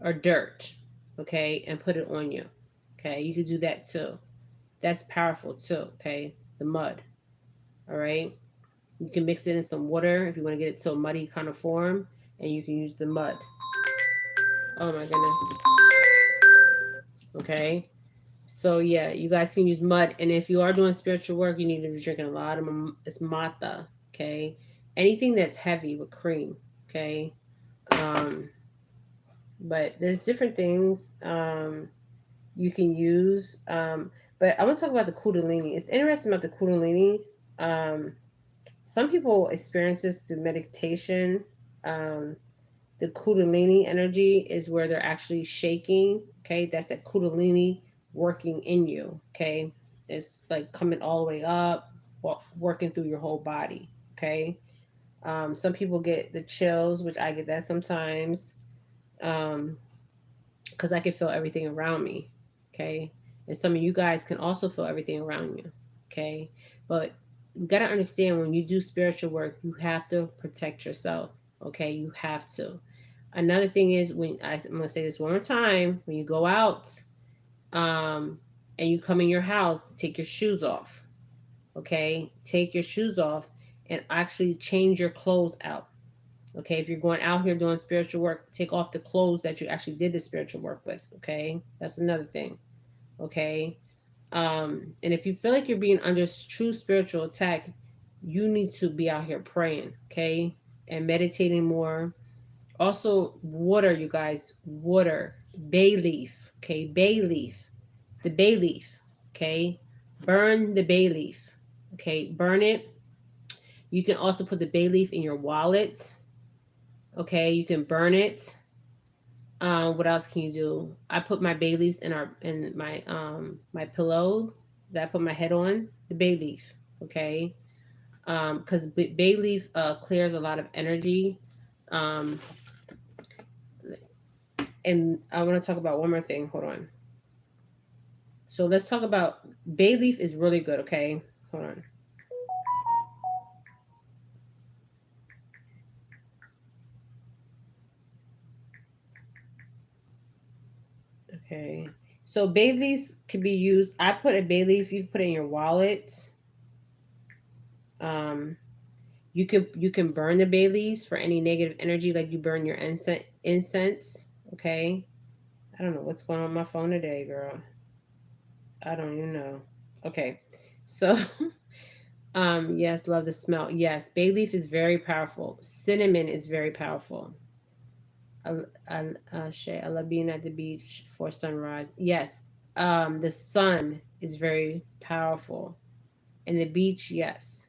or dirt, okay, and put it on you. Okay, you could do that too. That's powerful too. Okay, the mud. All right, you can mix it in some water if you want to get it to a muddy kind of form, and you can use the mud. Oh my goodness. Okay. So yeah, you guys can use mud, and if you are doing spiritual work, you need to be drinking a lot of it's mata. Okay, anything that's heavy with cream. Okay, um, but there's different things you can use. But I want to talk about the kundalini. It's interesting about the kundalini. Um, some people experience this through meditation. Um, the kundalini energy is where they're actually shaking. Okay, that's that kundalini working in you. Okay, it's like coming all the way up, working through your whole body. Okay, some people get the chills, which I get that sometimes, because I can feel everything around me. Okay, and some of you guys can also feel everything around you. Okay, but you got to understand, when you do spiritual work, you have to protect yourself. Okay, you have to. Another thing is, I'm gonna say this one more time: when you go out, and you come in your house, take your shoes off. Okay, take your shoes off and actually change your clothes out. Okay, if you're going out here doing spiritual work, take off the clothes that you actually did the spiritual work with. Okay, that's another thing. Okay, and if you feel like you're being under true spiritual attack, you need to be out here praying. Okay, and meditating more. Also, water, you guys, water, bay leaf. Okay, bay leaf, the bay leaf. Okay, burn the bay leaf. Okay, burn it. You can also put the bay leaf in your wallet. Okay, you can burn it. What else can you do? I put my bay leaves in my pillow that I put my head on. The bay leaf, okay, because bay leaf clears a lot of energy. Um, and I want to talk about one more thing. Hold on. So let's talk about bay leaf is really good. Okay, hold on. Okay, so bay leaves can be used. I put a bay leaf. You can put it in your wallet. Um, you can burn the bay leaves for any negative energy, like you burn your incense. Okay. I don't know what's going on with my phone today, girl. I don't even know. Okay. So yes, love the smell. Yes, bay leaf is very powerful. Cinnamon is very powerful. I love being at the beach for sunrise. Yes. The sun is very powerful. And the beach, yes.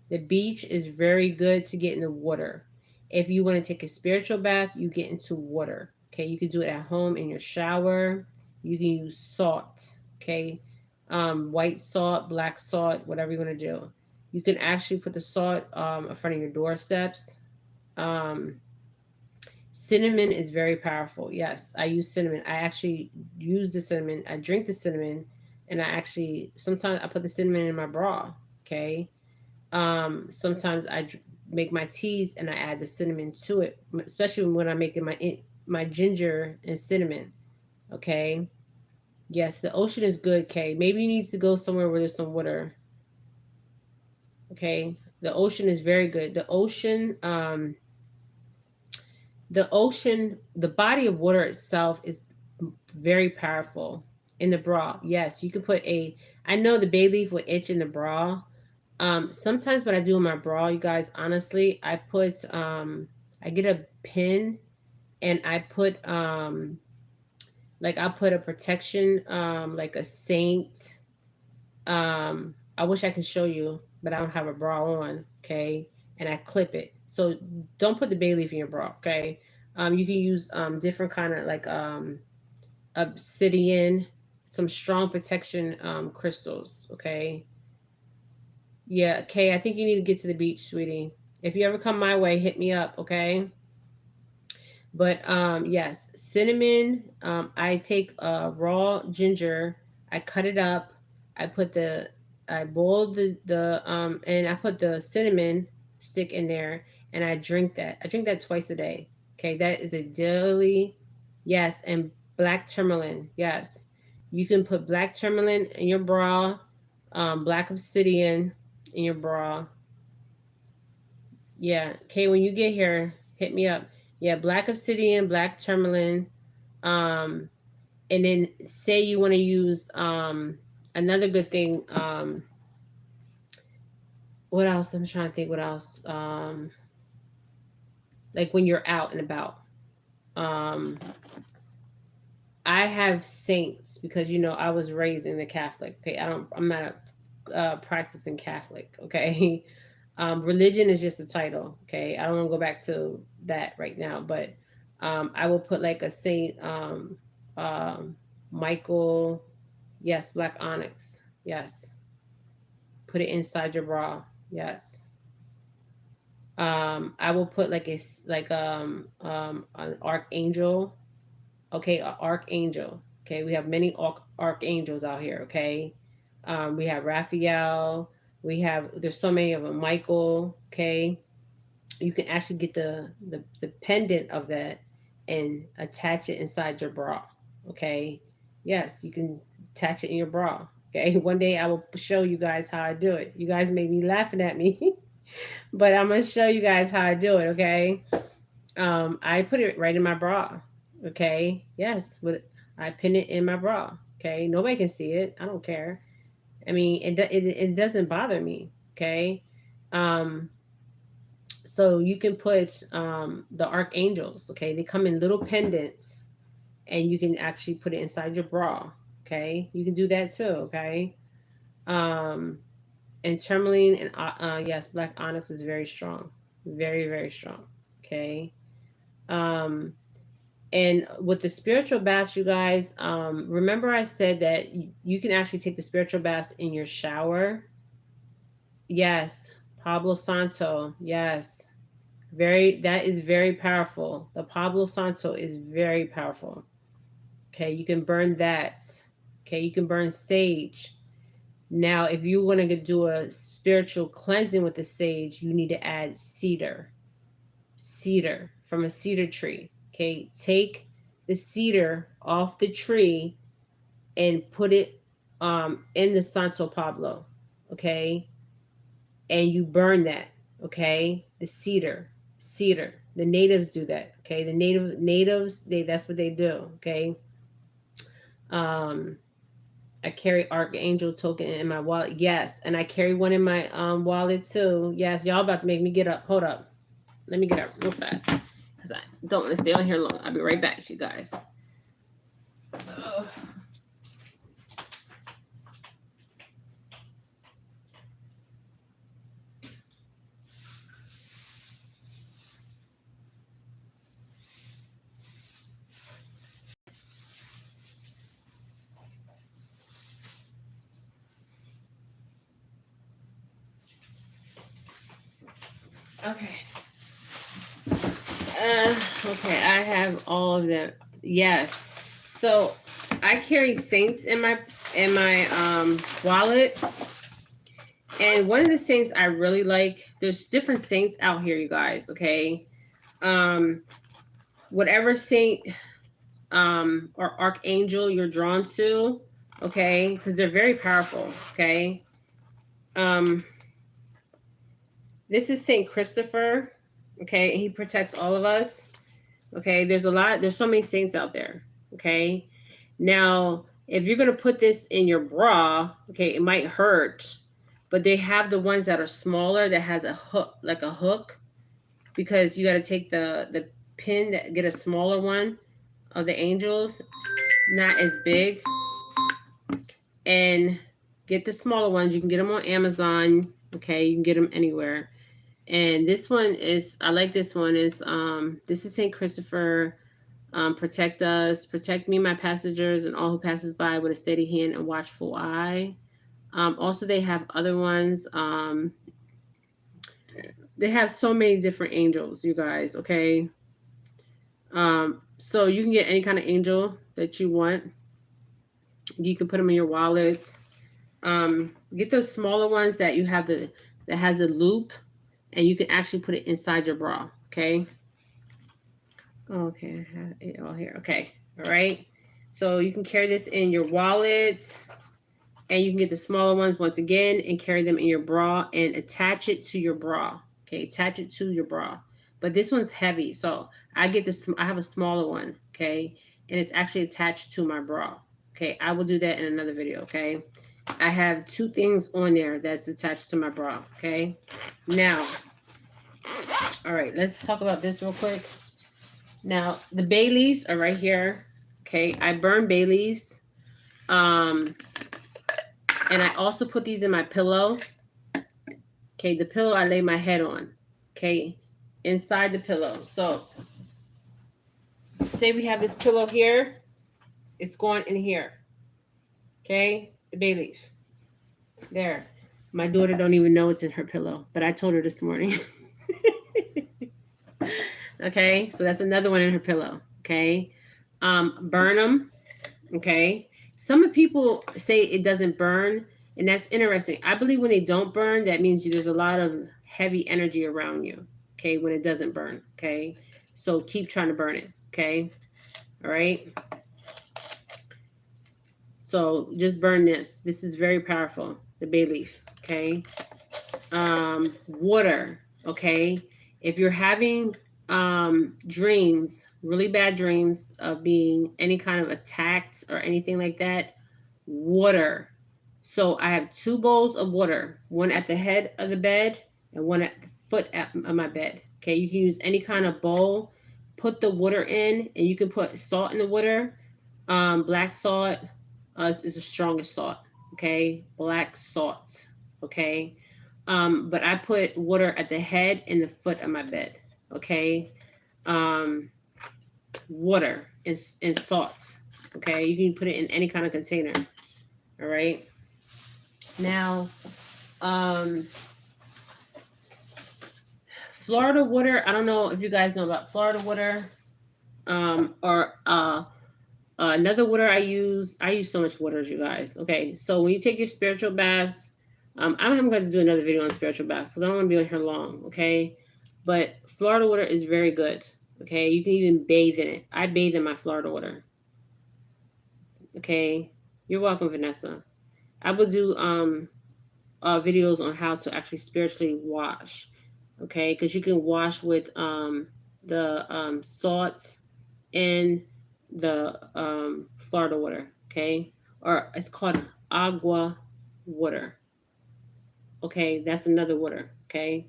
The beach is very good to get in the water. If you want to take a spiritual bath, you get into water. Okay, you can do it at home in your shower. You can use salt. Okay, white salt, black salt, whatever you want to do. You can actually put the salt in front of your doorsteps. Um, Cinnamon is very powerful. Yes, I use cinnamon. I actually use the cinnamon. I drink the cinnamon, and I actually sometimes I put the cinnamon in my bra. Okay, sometimes make my teas and I add the cinnamon to it, especially when I'm making my ginger and cinnamon. Okay. Yes, the ocean is good. Okay, maybe you need to go somewhere where there's some water. Okay, the ocean is very good. The body of water itself is very powerful in the bra. Yes, you can put a. I know the bay leaf will itch in the bra. Sometimes what I do in my bra, you guys, honestly, I get a pin and I put like I'll put a protection, like a saint. I wish I could show you, but I don't have a bra on, okay? And I clip it. So don't put the bay leaf in your bra, okay? You can use different kind of like obsidian, some strong protection crystals, okay? Yeah, okay. I think you need to get to the beach, sweetie. If you ever come my way, hit me up, okay? But yes, cinnamon. I take raw ginger, I cut it up, I put I boil and I put the cinnamon stick in there, and I drink that. I drink that twice a day. Okay, that is a daily. Yes, and black tourmaline. Yes, You can put black tourmaline in your bra, black obsidian in your bra. Yeah. Okay, when you get here, hit me up. Yeah, black obsidian, black tourmaline. Um, and then say you want to use another good thing. What else? I'm trying to think what else. Like when you're out and about. Um, I have saints because I was raised in the Catholic. Okay, I'm not a practicing Catholic. Okay, religion is just a title. Okay, I don't want to go back to that right now, but I will put like a Saint um, Michael. Yes, black onyx. Yes, put it inside your bra. Yes. I will put like an archangel. Okay, an archangel. Okay, we have many archangels out here. Okay, we have Raphael. There's so many of them. Michael. Okay, you can actually get the pendant of that and attach it inside your bra. Okay, yes, you can attach it in your bra. Okay, one day I will show you guys how I do it. You guys may be laughing at me, but I'm gonna show you guys how I do it. Okay, I put it right in my bra. Okay. Yes. I pin it in my bra. Okay. Nobody can see it. I don't care. I mean, it doesn't bother me. Okay. Um, so you can put the archangels. Okay. They come in little pendants and you can actually put it inside your bra. Okay. You can do that too. Okay. Um, and tourmaline and yes, black onyx is very strong. Very, very strong. Okay. Um, And with the spiritual baths, you guys, remember I said that you can actually take the spiritual baths in your shower. Yes, Pablo Santo. Yes, that is very powerful. The Pablo Santo is very powerful. Okay, you can burn that. Okay, you can burn sage. Now, if you want to do a spiritual cleansing with the sage, you need to add cedar from a cedar tree. Okay, take the cedar off the tree and put it in the Santo Pablo. Okay, and you burn that. Okay, the cedar. The natives do that. Okay, the natives that's what they do. Okay, um, I carry Archangel token in my wallet. Yes, and I carry one in my wallet too. Yes, y'all about to make me get up. Hold up. Let me get up real fast because I don't want to stay on here long. I'll be right back, you guys. Ugh. Okay. Okay, I have all of them. Yes. So I carry saints in my wallet. And one of the saints I really like, there's different saints out here, you guys, okay? Um, whatever saint or archangel you're drawn to, okay? Because they're very powerful, okay? Um, this is Saint Christopher, okay? He protects all of us. Okay, there's so many saints out there. Okay, now if you're gonna put this in your bra, okay, it might hurt, but they have the ones that are smaller that has a hook, like a hook, because you got to take the pin that get a smaller one of the angels, not as big, and get the smaller ones. You can get them on Amazon. Okay, you can get them anywhere. And this one is, I like this one. This is Saint Christopher. Protect us, protect me, my passengers, and all who passes by with a steady hand and watchful eye. Also, they have other ones. They have so many different angels, you guys. Okay. So you can get any kind of angel that you want. You can put them in your wallets. Get those smaller ones that you have that has the loop, and you can actually put it inside your bra. Okay. Okay, I have it all here. Okay. All right. So you can carry this in your wallet, and you can get the smaller ones once again and carry them in your bra and attach it to your bra. Okay, attach it to your bra. But this one's heavy, so I get this. I have a smaller one. Okay, and it's actually attached to my bra. Okay, I will do that in another video. Okay, I have 2 things on there that's attached to my bra. Okay, now, all right, let's talk about this real quick. Now, the bay leaves are right here. Okay, I burn bay leaves. And I also put these in my pillow. Okay, the pillow I lay my head on. Okay, inside the pillow. So, say we have this pillow here. It's going in here. Okay, the bay leaf. There. My daughter don't even know it's in her pillow, but I told her this morning. Okay, so that's another one in her pillow. Okay, burn them. Okay, some people say it doesn't burn, and that's interesting. I believe when they don't burn, that means there's a lot of heavy energy around you. Okay, when it doesn't burn. Okay, so keep trying to burn it. Okay, all right. So just burn this. This is very powerful. The bay leaf. Okay. Water. Okay. If you're having dreams, really bad dreams of being any kind of attacked or anything like that, water. So I have 2 bowls of water, one at the head of the bed and one at the foot of my bed. Okay, you can use any kind of bowl. Put the water in, and you can put salt in the water. Black salt is the strongest salt. Okay, black salt. Okay, but I put water at the head and the foot of my bed. Okay, water and salt. Okay, you can put it in any kind of container. All right. Now, Florida water. I don't know if you guys know about Florida water, or another water I use. I use so much water, you guys. Okay, so when you take your spiritual baths, I'm going to do another video on spiritual baths because I don't want to be on here long. Okay, but Florida water is very good. Okay, you can even bathe in it. I bathe in my Florida water. Okay, you're welcome, Vanessa. I will do videos on how to actually spiritually wash. Okay, because you can wash with the salt in the Florida water. Okay, or it's called agua water. Okay, that's another water. Okay,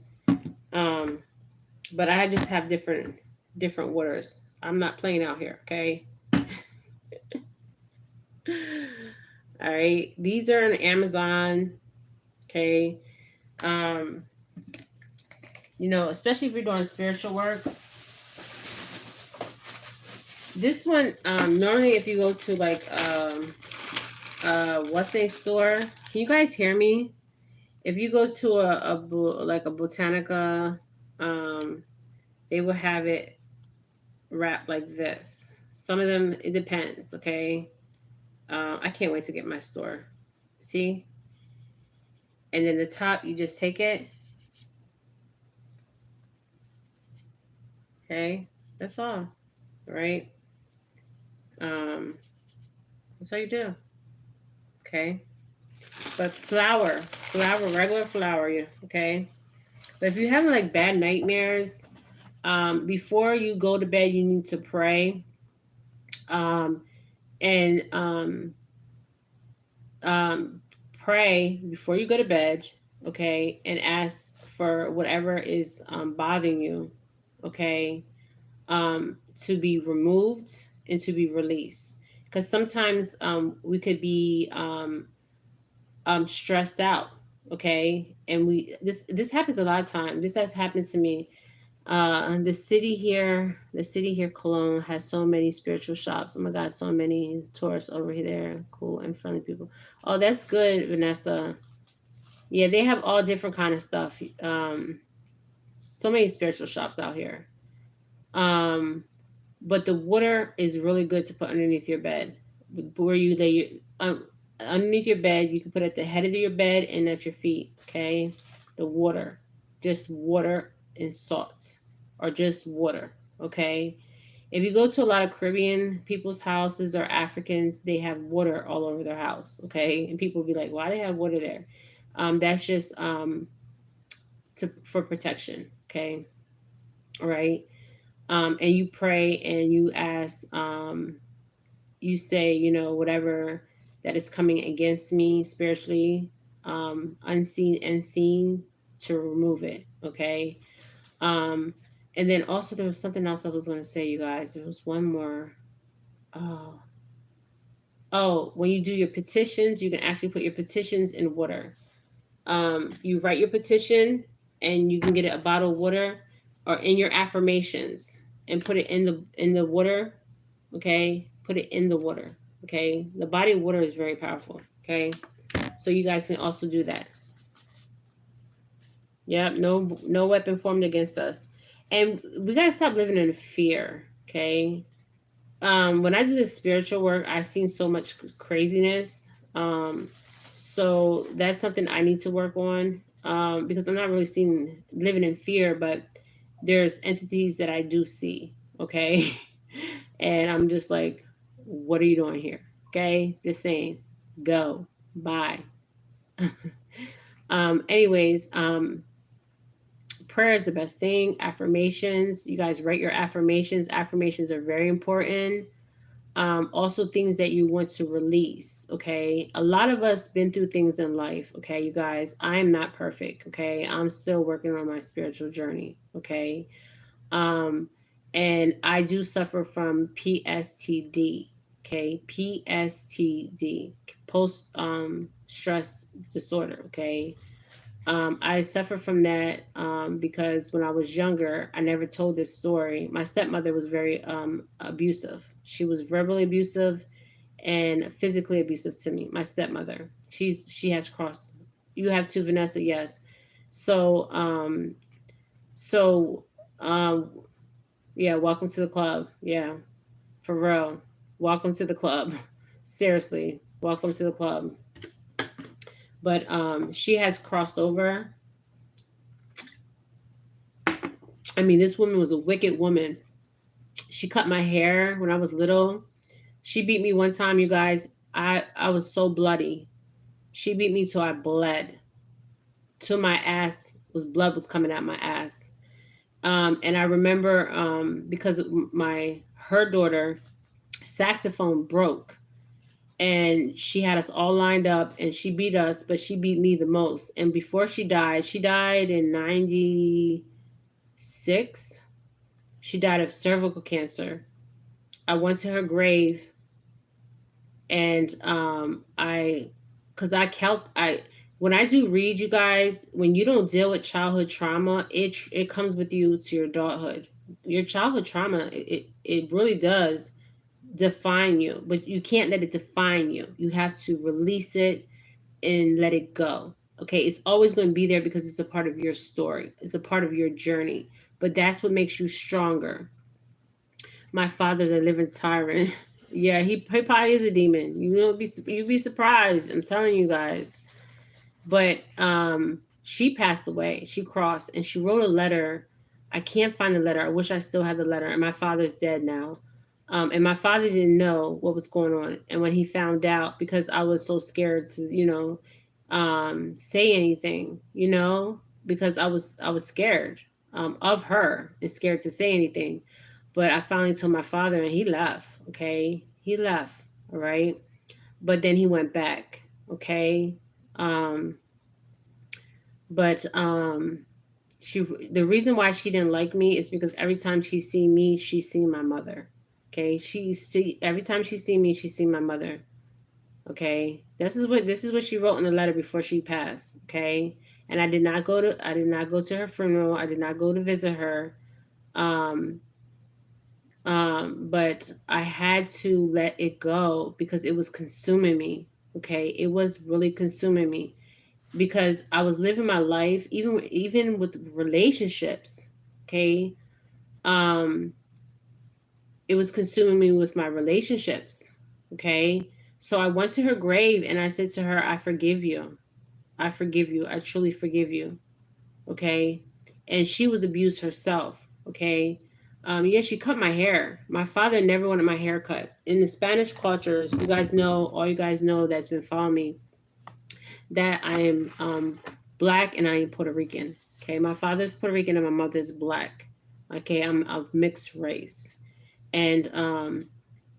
but I just have different waters. I'm not playing out here. Okay. All right, these are on Amazon. Okay, you know, especially if you're doing spiritual work. This one, normally if you go to like what's the store? Can you guys hear me? If you go to like a Botanica, they will have it wrapped like this. Some of them, it depends. Okay, I can't wait to get my store. See, and then the top, you just take it. Okay, that's all. Right? That's all you do. Okay. But flour, regular flour, yeah, okay? But if you're having like bad nightmares, before you go to bed, you need to pray. And pray before you go to bed, okay? And ask for whatever is bothering you, okay? To be removed and to be released. Because sometimes we could be stressed out, okay? And this happens a lot of times. This has happened to me. The city here, Cologne, has so many spiritual shops. Oh my God, so many tourists over there, cool and friendly people. Oh, that's good, Vanessa. Yeah, they have all different kind of stuff. So many spiritual shops out here. But the water is really good to put underneath your bed, where you lay underneath your bed. You can put it at the head of your bed and at your feet. Okay, the water, just water and salt, or just water. Okay, If you go to a lot of Caribbean people's houses or Africans, they have water all over their house. Okay, and people will be like, "Why do they have water there?" That's just for protection. Okay, all right. And you pray and you ask. You say, whatever that is coming against me spiritually, unseen and seen, to remove it. Okay. Um, and then also there was something else I was going to say, you guys. There was one more. Oh, when you do your petitions, you can actually put your petitions in water. You write your petition, and you can get a bottle of water, or in your affirmations, and put it in the water. Okay, put it in the water. Okay, the body of water is very powerful. Okay, so you guys can also do that. Yeah, no weapon formed against us, and we gotta stop living in fear. Okay, when I do this spiritual work, I've seen so much craziness. So that's something I need to work on, because I'm not really seeing living in fear, but there's entities that I do see. Okay, and I'm just like, what are you doing here? Okay, just saying, go, bye. Anyways, prayer is the best thing. Affirmations, you guys write your affirmations. Affirmations are very important. Also things that you want to release. Okay, a lot of us been through things in life. Okay, you guys, I am not perfect. Okay, I'm still working on my spiritual journey. Okay, um and I do suffer from PSTD. Okay, PSTD, post stress disorder. Okay, I suffer from that, because when I was younger, I never told this story. My stepmother was very abusive. She was verbally abusive and physically abusive to me. My stepmother. She has crossed. You have two, Vanessa. Yes. So so um yeah. Welcome to the club. Yeah, for real. Welcome to the club. Seriously, welcome to the club. But she has crossed over. I mean, this woman was a wicked woman. She cut my hair when I was little. She beat me one time, you guys. I was so bloody. She beat me till I bled. Till my ass was blood was coming out my ass. And I remember, because my her daughter saxophone broke, and she had us all lined up, and she beat us, but she beat me the most. And before she died in 96. She died of cervical cancer. I went to her grave, and when I do read, you guys, when you don't deal with childhood trauma, it comes with you to your adulthood. Your childhood trauma, it really does define you, but you can't let it define you. You have to release it and let it go. Okay, it's always going to be there because it's a part of your story. It's a part of your journey. But that's what makes you stronger. My father's a living tyrant. Yeah, he probably is a demon. You'd be surprised. I'm telling you guys. But she passed away. She crossed, and she wrote a letter. I can't find the letter. I wish I still had the letter. And my father's dead now. And my father didn't know what was going on. And when he found out, because I was so scared to, say anything, because I was scared of her and scared to say anything. But I finally told my father, and he left. Okay, he left. All right, but then he went back. Okay, um, but the reason why she didn't like me is because every time she see me, she see my mother. Okay, every time she see me, she see my mother. Okay, this is what she wrote in the letter before she passed. Okay, and I did not go to her funeral. I did not go to visit her. Um, but I had to let it go because it was consuming me. Okay, it was really consuming me because I was living my life, even with relationships. Okay, um, it was consuming me with my relationships. Okay, so I went to her grave and I said to her, "I forgive you. I forgive you. I truly forgive you." Okay, and she was abused herself. Okay, Yeah, she cut my hair. My father never wanted my hair cut. In the Spanish cultures, you guys know, all you guys know that's been following me, that I am black and I am Puerto Rican. Okay, my father's Puerto Rican and my mother's black. Okay, I'm of mixed race. And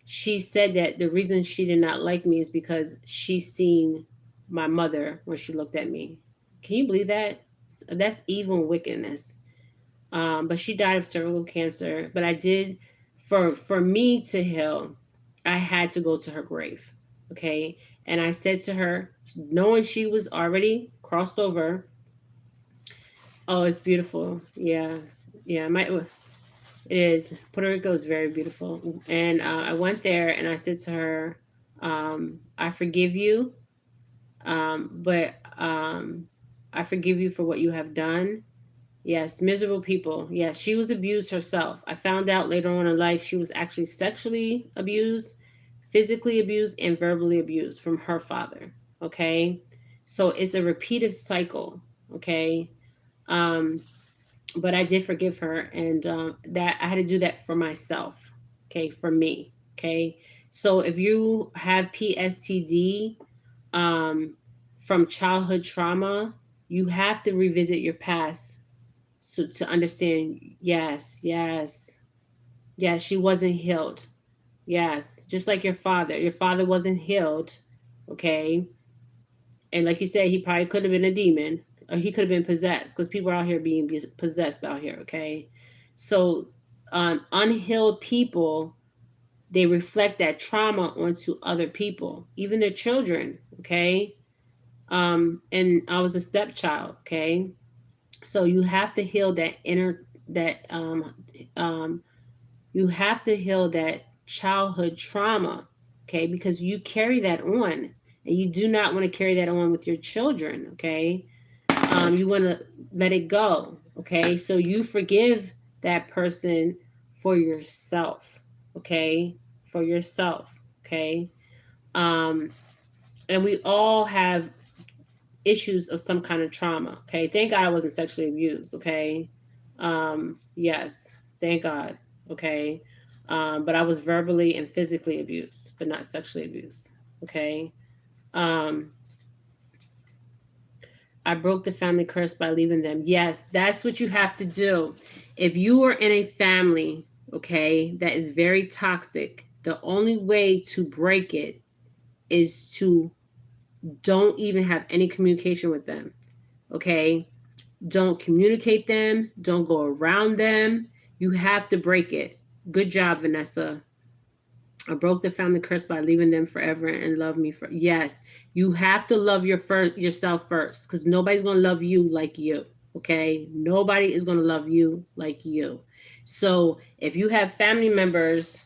she said that the reason she did not like me is because she seen my mother when she looked at me. Can you believe that? That's evil and wickedness. But she died of cervical cancer. But I did, for me to heal, I had to go to her grave. Okay, and I said to her, knowing she was already crossed over. Oh, it's beautiful. Yeah, yeah. It is. Puerto Rico is very beautiful. And I went there and I said to her, I forgive you, but I forgive you for what you have done. Yes, miserable people. Yes, she was abused herself. I found out later on in life she was actually sexually abused, physically abused, and verbally abused from her father. Okay. So it's a repeated cycle. Okay. Um, but I did forgive her, and that I had to do that for myself. Okay, for me. Okay, so if you have PSTD from childhood trauma, you have to revisit your past so to understand. Yes, yes, yes. She wasn't healed. Yes, just like your father. Your father wasn't healed. Okay, and like you said, he probably could have been a demon, or he could have been possessed, because people are out here being possessed out here. Okay, so unhealed people, they reflect that trauma onto other people, even their children. Okay, and I was a stepchild. Okay, so you have to heal that inner that um, you have to heal that childhood trauma. Okay, because you carry that on, and you do not want to carry that on with your children. Okay, you want to let it go. Okay, so you forgive that person for yourself. Okay, for yourself. Okay, um, and we all have issues of some kind of trauma. Okay, thank God I wasn't sexually abused. Okay, yes, thank God. Okay, but I was verbally and physically abused, but not sexually abused. Okay. Um, I broke the family curse by leaving them. Yes, that's what you have to do. If you are in a family, okay, that is very toxic, the only way to break it is to don't even have any communication with them. Okay? Don't communicate them, don't go around them. You have to break it. Good job, Vanessa. I broke the family curse by leaving them forever and love me for. Yes, you have to love yourself first, because nobody's gonna love you like you. Okay, nobody is gonna love you like you. So if you have family members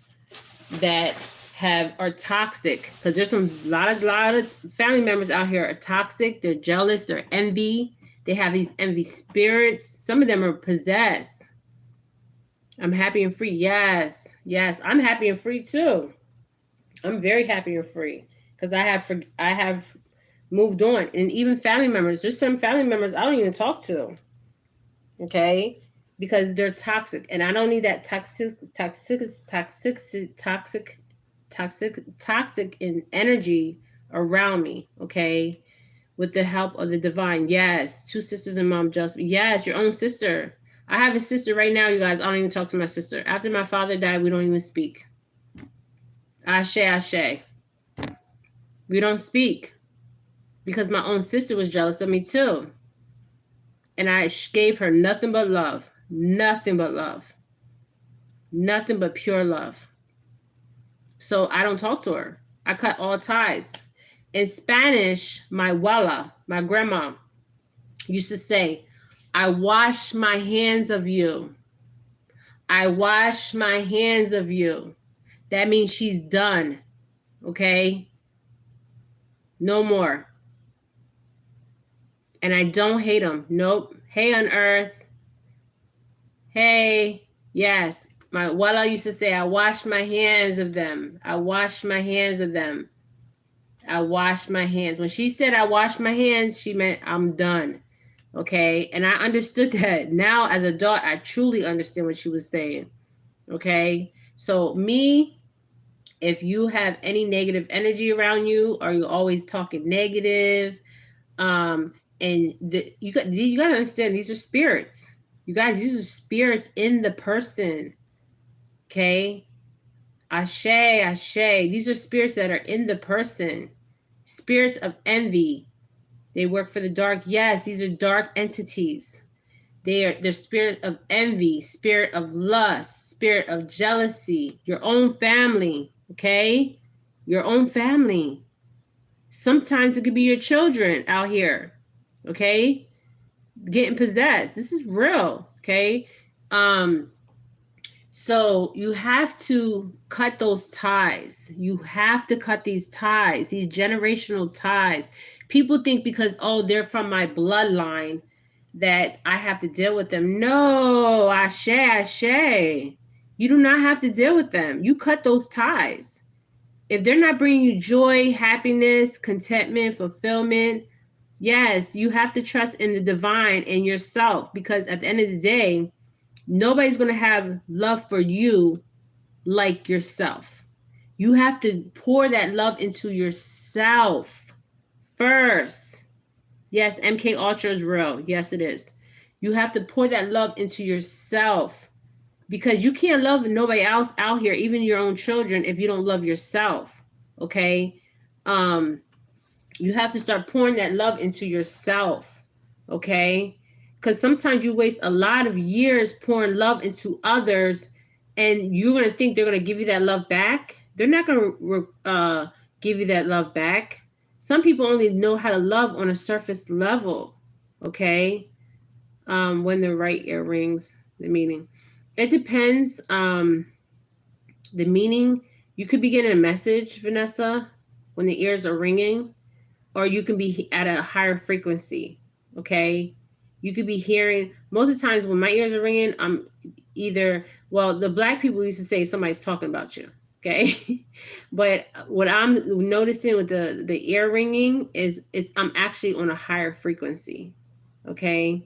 that are toxic, because there's some lot of family members out here are toxic. They're jealous. They're envy. They have these envy spirits. Some of them are possessed. I'm happy and free. Yes, yes, I'm happy and free too. I'm very happy and free because I have moved on, and even family members. There's some family members I don't even talk to. Okay, because they're toxic, and I don't need that toxic in energy around me. Okay, with the help of the divine. Yes, two sisters and mom just. Yes, your own sister. I have a sister right now, you guys. I don't even talk to my sister. After my father died, we don't even speak. Ashe, ashe. We don't speak because my own sister was jealous of me too. And I gave her nothing but love. Nothing but love. Nothing but pure love. So I don't talk to her. I cut all ties. In Spanish, my abuela, my grandma, used to say, I wash my hands of you. I wash my hands of you. That means she's done. Okay? No more. And I don't hate them. Nope. Hey on earth. Hey. Yes. My abuela used to say, I wash my hands of them. I wash my hands of them. I wash my hands. When she said I wash my hands, she meant I'm done. Okay? And I understood that. Now as an adult, I truly understand what she was saying. Okay. So if you have any negative energy around you, or you're always talking negative, um, and you got to understand, these are spirits. You guys, these are spirits in the person. Okay. Ashe, ashe. These are spirits that are in the person. Spirits of envy. They work for the dark. Yes, these are dark entities. They're spirit of envy, spirit of lust, spirit of jealousy, your own family, okay? Your own family. Sometimes it could be your children out here, okay? Getting possessed. This is real, okay? Um, so you have to cut those ties. You have to cut these ties, these generational ties. People think because, oh, they're from my bloodline, that I have to deal with them. No, ashe, ashe. You do not have to deal with them. You cut those ties. If they're not bringing you joy, happiness, contentment, fulfillment, yes, you have to trust in the divine and yourself, because at the end of the day, nobody's going to have love for you like yourself. You have to pour that love into yourself first. Yes, MK Ultra is real. Yes, it is. You have to pour that love into yourself, because you can't love nobody else out here, even your own children, if you don't love yourself. Okay? Um, you have to start pouring that love into yourself. Okay? Because sometimes you waste a lot of years pouring love into others, and you're going to think they're going to give you that love back. They're not going to give you that love back. Some people only know how to love on a surface level. Okay? When the right ear rings, the meaning. It depends. The meaning, you could be getting a message, Vanessa, when the ears are ringing, or you can be at a higher frequency. Okay? You could be hearing, most of the times when my ears are ringing, I'm either, well, the black people used to say somebody's talking about you. Okay? But what I'm noticing with the ear ringing is I'm actually on a higher frequency. Okay?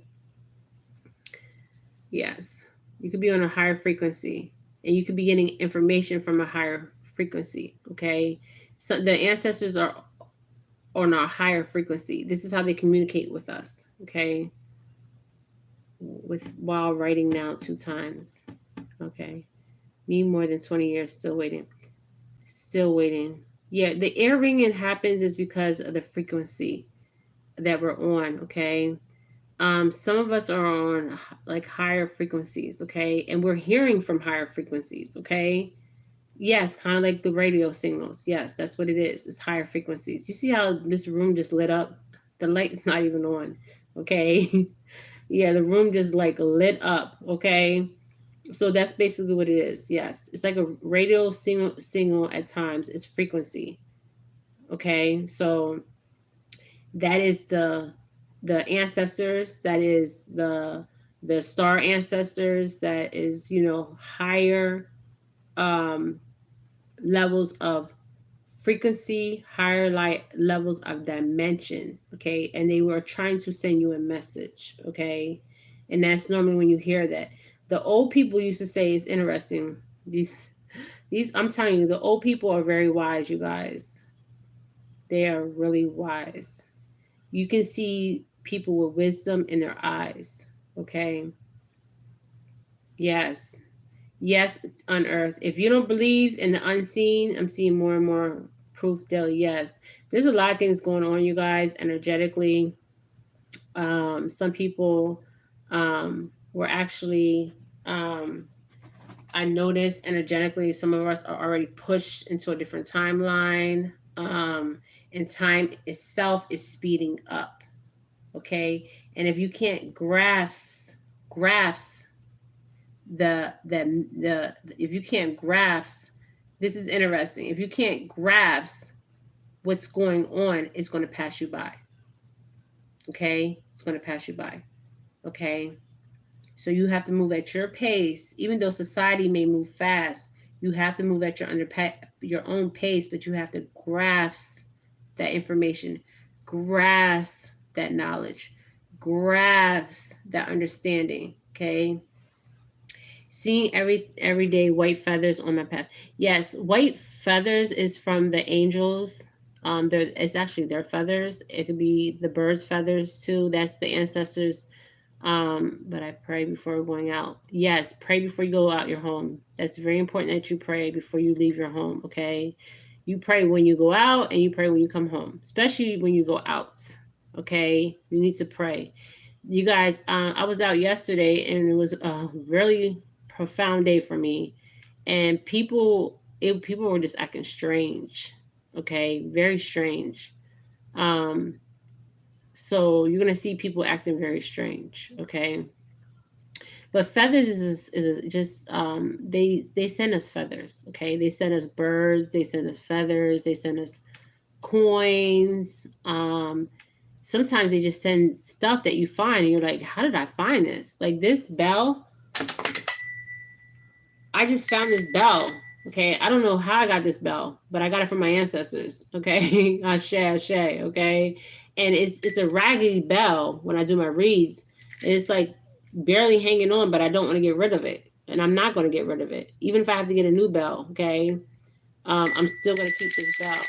Yes. You could be on a higher frequency, and you could be getting information from a higher frequency. Okay? So the ancestors are on a higher frequency. This is how they communicate with us. Okay? While writing now 2 times. Okay? Me more than 20 years, still waiting. Still waiting. Yeah, the ear ringing happens is because of the frequency that we're on. Okay? Some of us are on like higher frequencies, okay? And we're hearing from higher frequencies, okay? Yes, kind of like the radio signals. Yes, that's what it is. It's higher frequencies. You see how this room just lit up? The light's not even on, okay? Yeah, the room just like lit up, okay? So that's basically what it is. Yes, it's like a radio signal at times. It's frequency, okay? So that is the ancestors, that is the star ancestors, that is, higher levels of frequency, higher light levels of dimension. Okay, and they were trying to send you a message. Okay, and that's normally when you hear that. The old people used to say, it's interesting, these I'm telling you, the old people are very wise, you guys. They are really wise. You can see people with wisdom in their eyes. Okay. Yes. Yes, it's unearthed. If you don't believe in the unseen, I'm seeing more and more proof daily. Yes. There's a lot of things going on, you guys, energetically. Some people were actually, I noticed energetically, some of us are already pushed into a different timeline. And time itself is speeding up. Okay, and if you can't grasp if you can't grasp, this is interesting, if you can't grasp what's going on, it's going to pass you by. Okay, it's going to pass you by. Okay, so you have to move at your pace. Even though society may move fast, you have to move at your own pace, but you have to grasp that information, grasp that knowledge, grasp that understanding. Okay. Seeing every day white feathers on my path. Yes, white feathers is from the angels. It's actually their feathers. It could be the birds' feathers too. That's the ancestors. But I pray before going out. Yes, pray before you go out your home. That's very important that you pray before you leave your home. Okay, you pray when you go out and you pray when you come home, especially when you go out. Okay, you need to pray. You guys, I was out yesterday and it was a really profound day for me, and people were just acting strange. Okay, very strange. Um, so you're gonna see people acting very strange. Okay, but feathers is just they send us feathers. Okay, they send us birds. They send us feathers. They send us coins. Sometimes they just send stuff that you find and you're like, how did I find this? Like this bell, I just found this bell. Okay, I don't know how I got this bell, but I got it from my ancestors. Okay, ashe, ashe. Okay, and it's a raggedy bell. When I do my reads, it's like barely hanging on, but I don't want to get rid of it, and I'm not going to get rid of it, even if I have to get a new bell. Okay, I'm still going to keep this bell.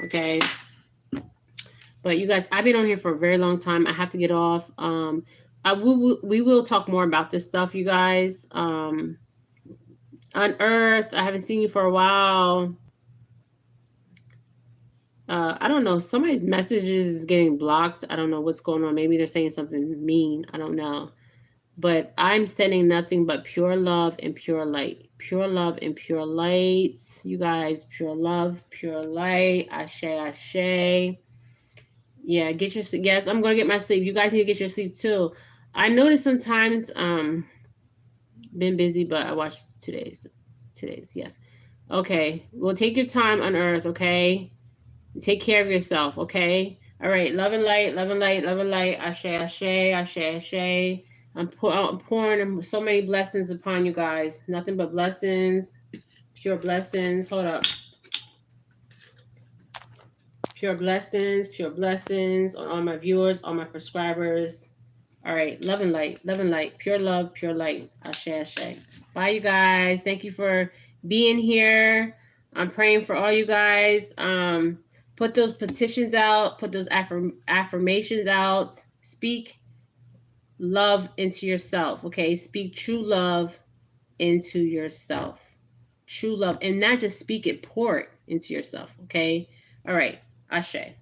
Okay, but you guys, I've been on here for a very long time. I have to get off. We will talk more about this stuff, you guys. On Earth, I haven't seen you for a while. I don't know. Somebody's messages is getting blocked. I don't know what's going on. Maybe they're saying something mean. I don't know. But I'm sending nothing but pure love and pure light. Pure love and pure light. You guys, pure love, pure light. Ashe, ashe. Yeah, get your sleep. Yes, I'm gonna get my sleep. You guys need to get your sleep too. I notice sometimes been busy, but I watched today's, yes. Okay. Well, take your time on Earth, okay? Take care of yourself, okay? All right. Love and light, love and light, love and light. Ashe, ashe, ashe, ashe. I'm pouring so many blessings upon you guys. Nothing but blessings, pure blessings. Hold up. Pure blessings on all my viewers, all my subscribers. All right, love and light, pure love, pure light. Ashe, ashe. Bye, you guys. Thank you for being here. I'm praying for all you guys. Put those petitions out, put those affirmations out. Speak love into yourself, okay? Speak true love into yourself. True love, and not just speak it, pour it into yourself, okay? All right, Ashe.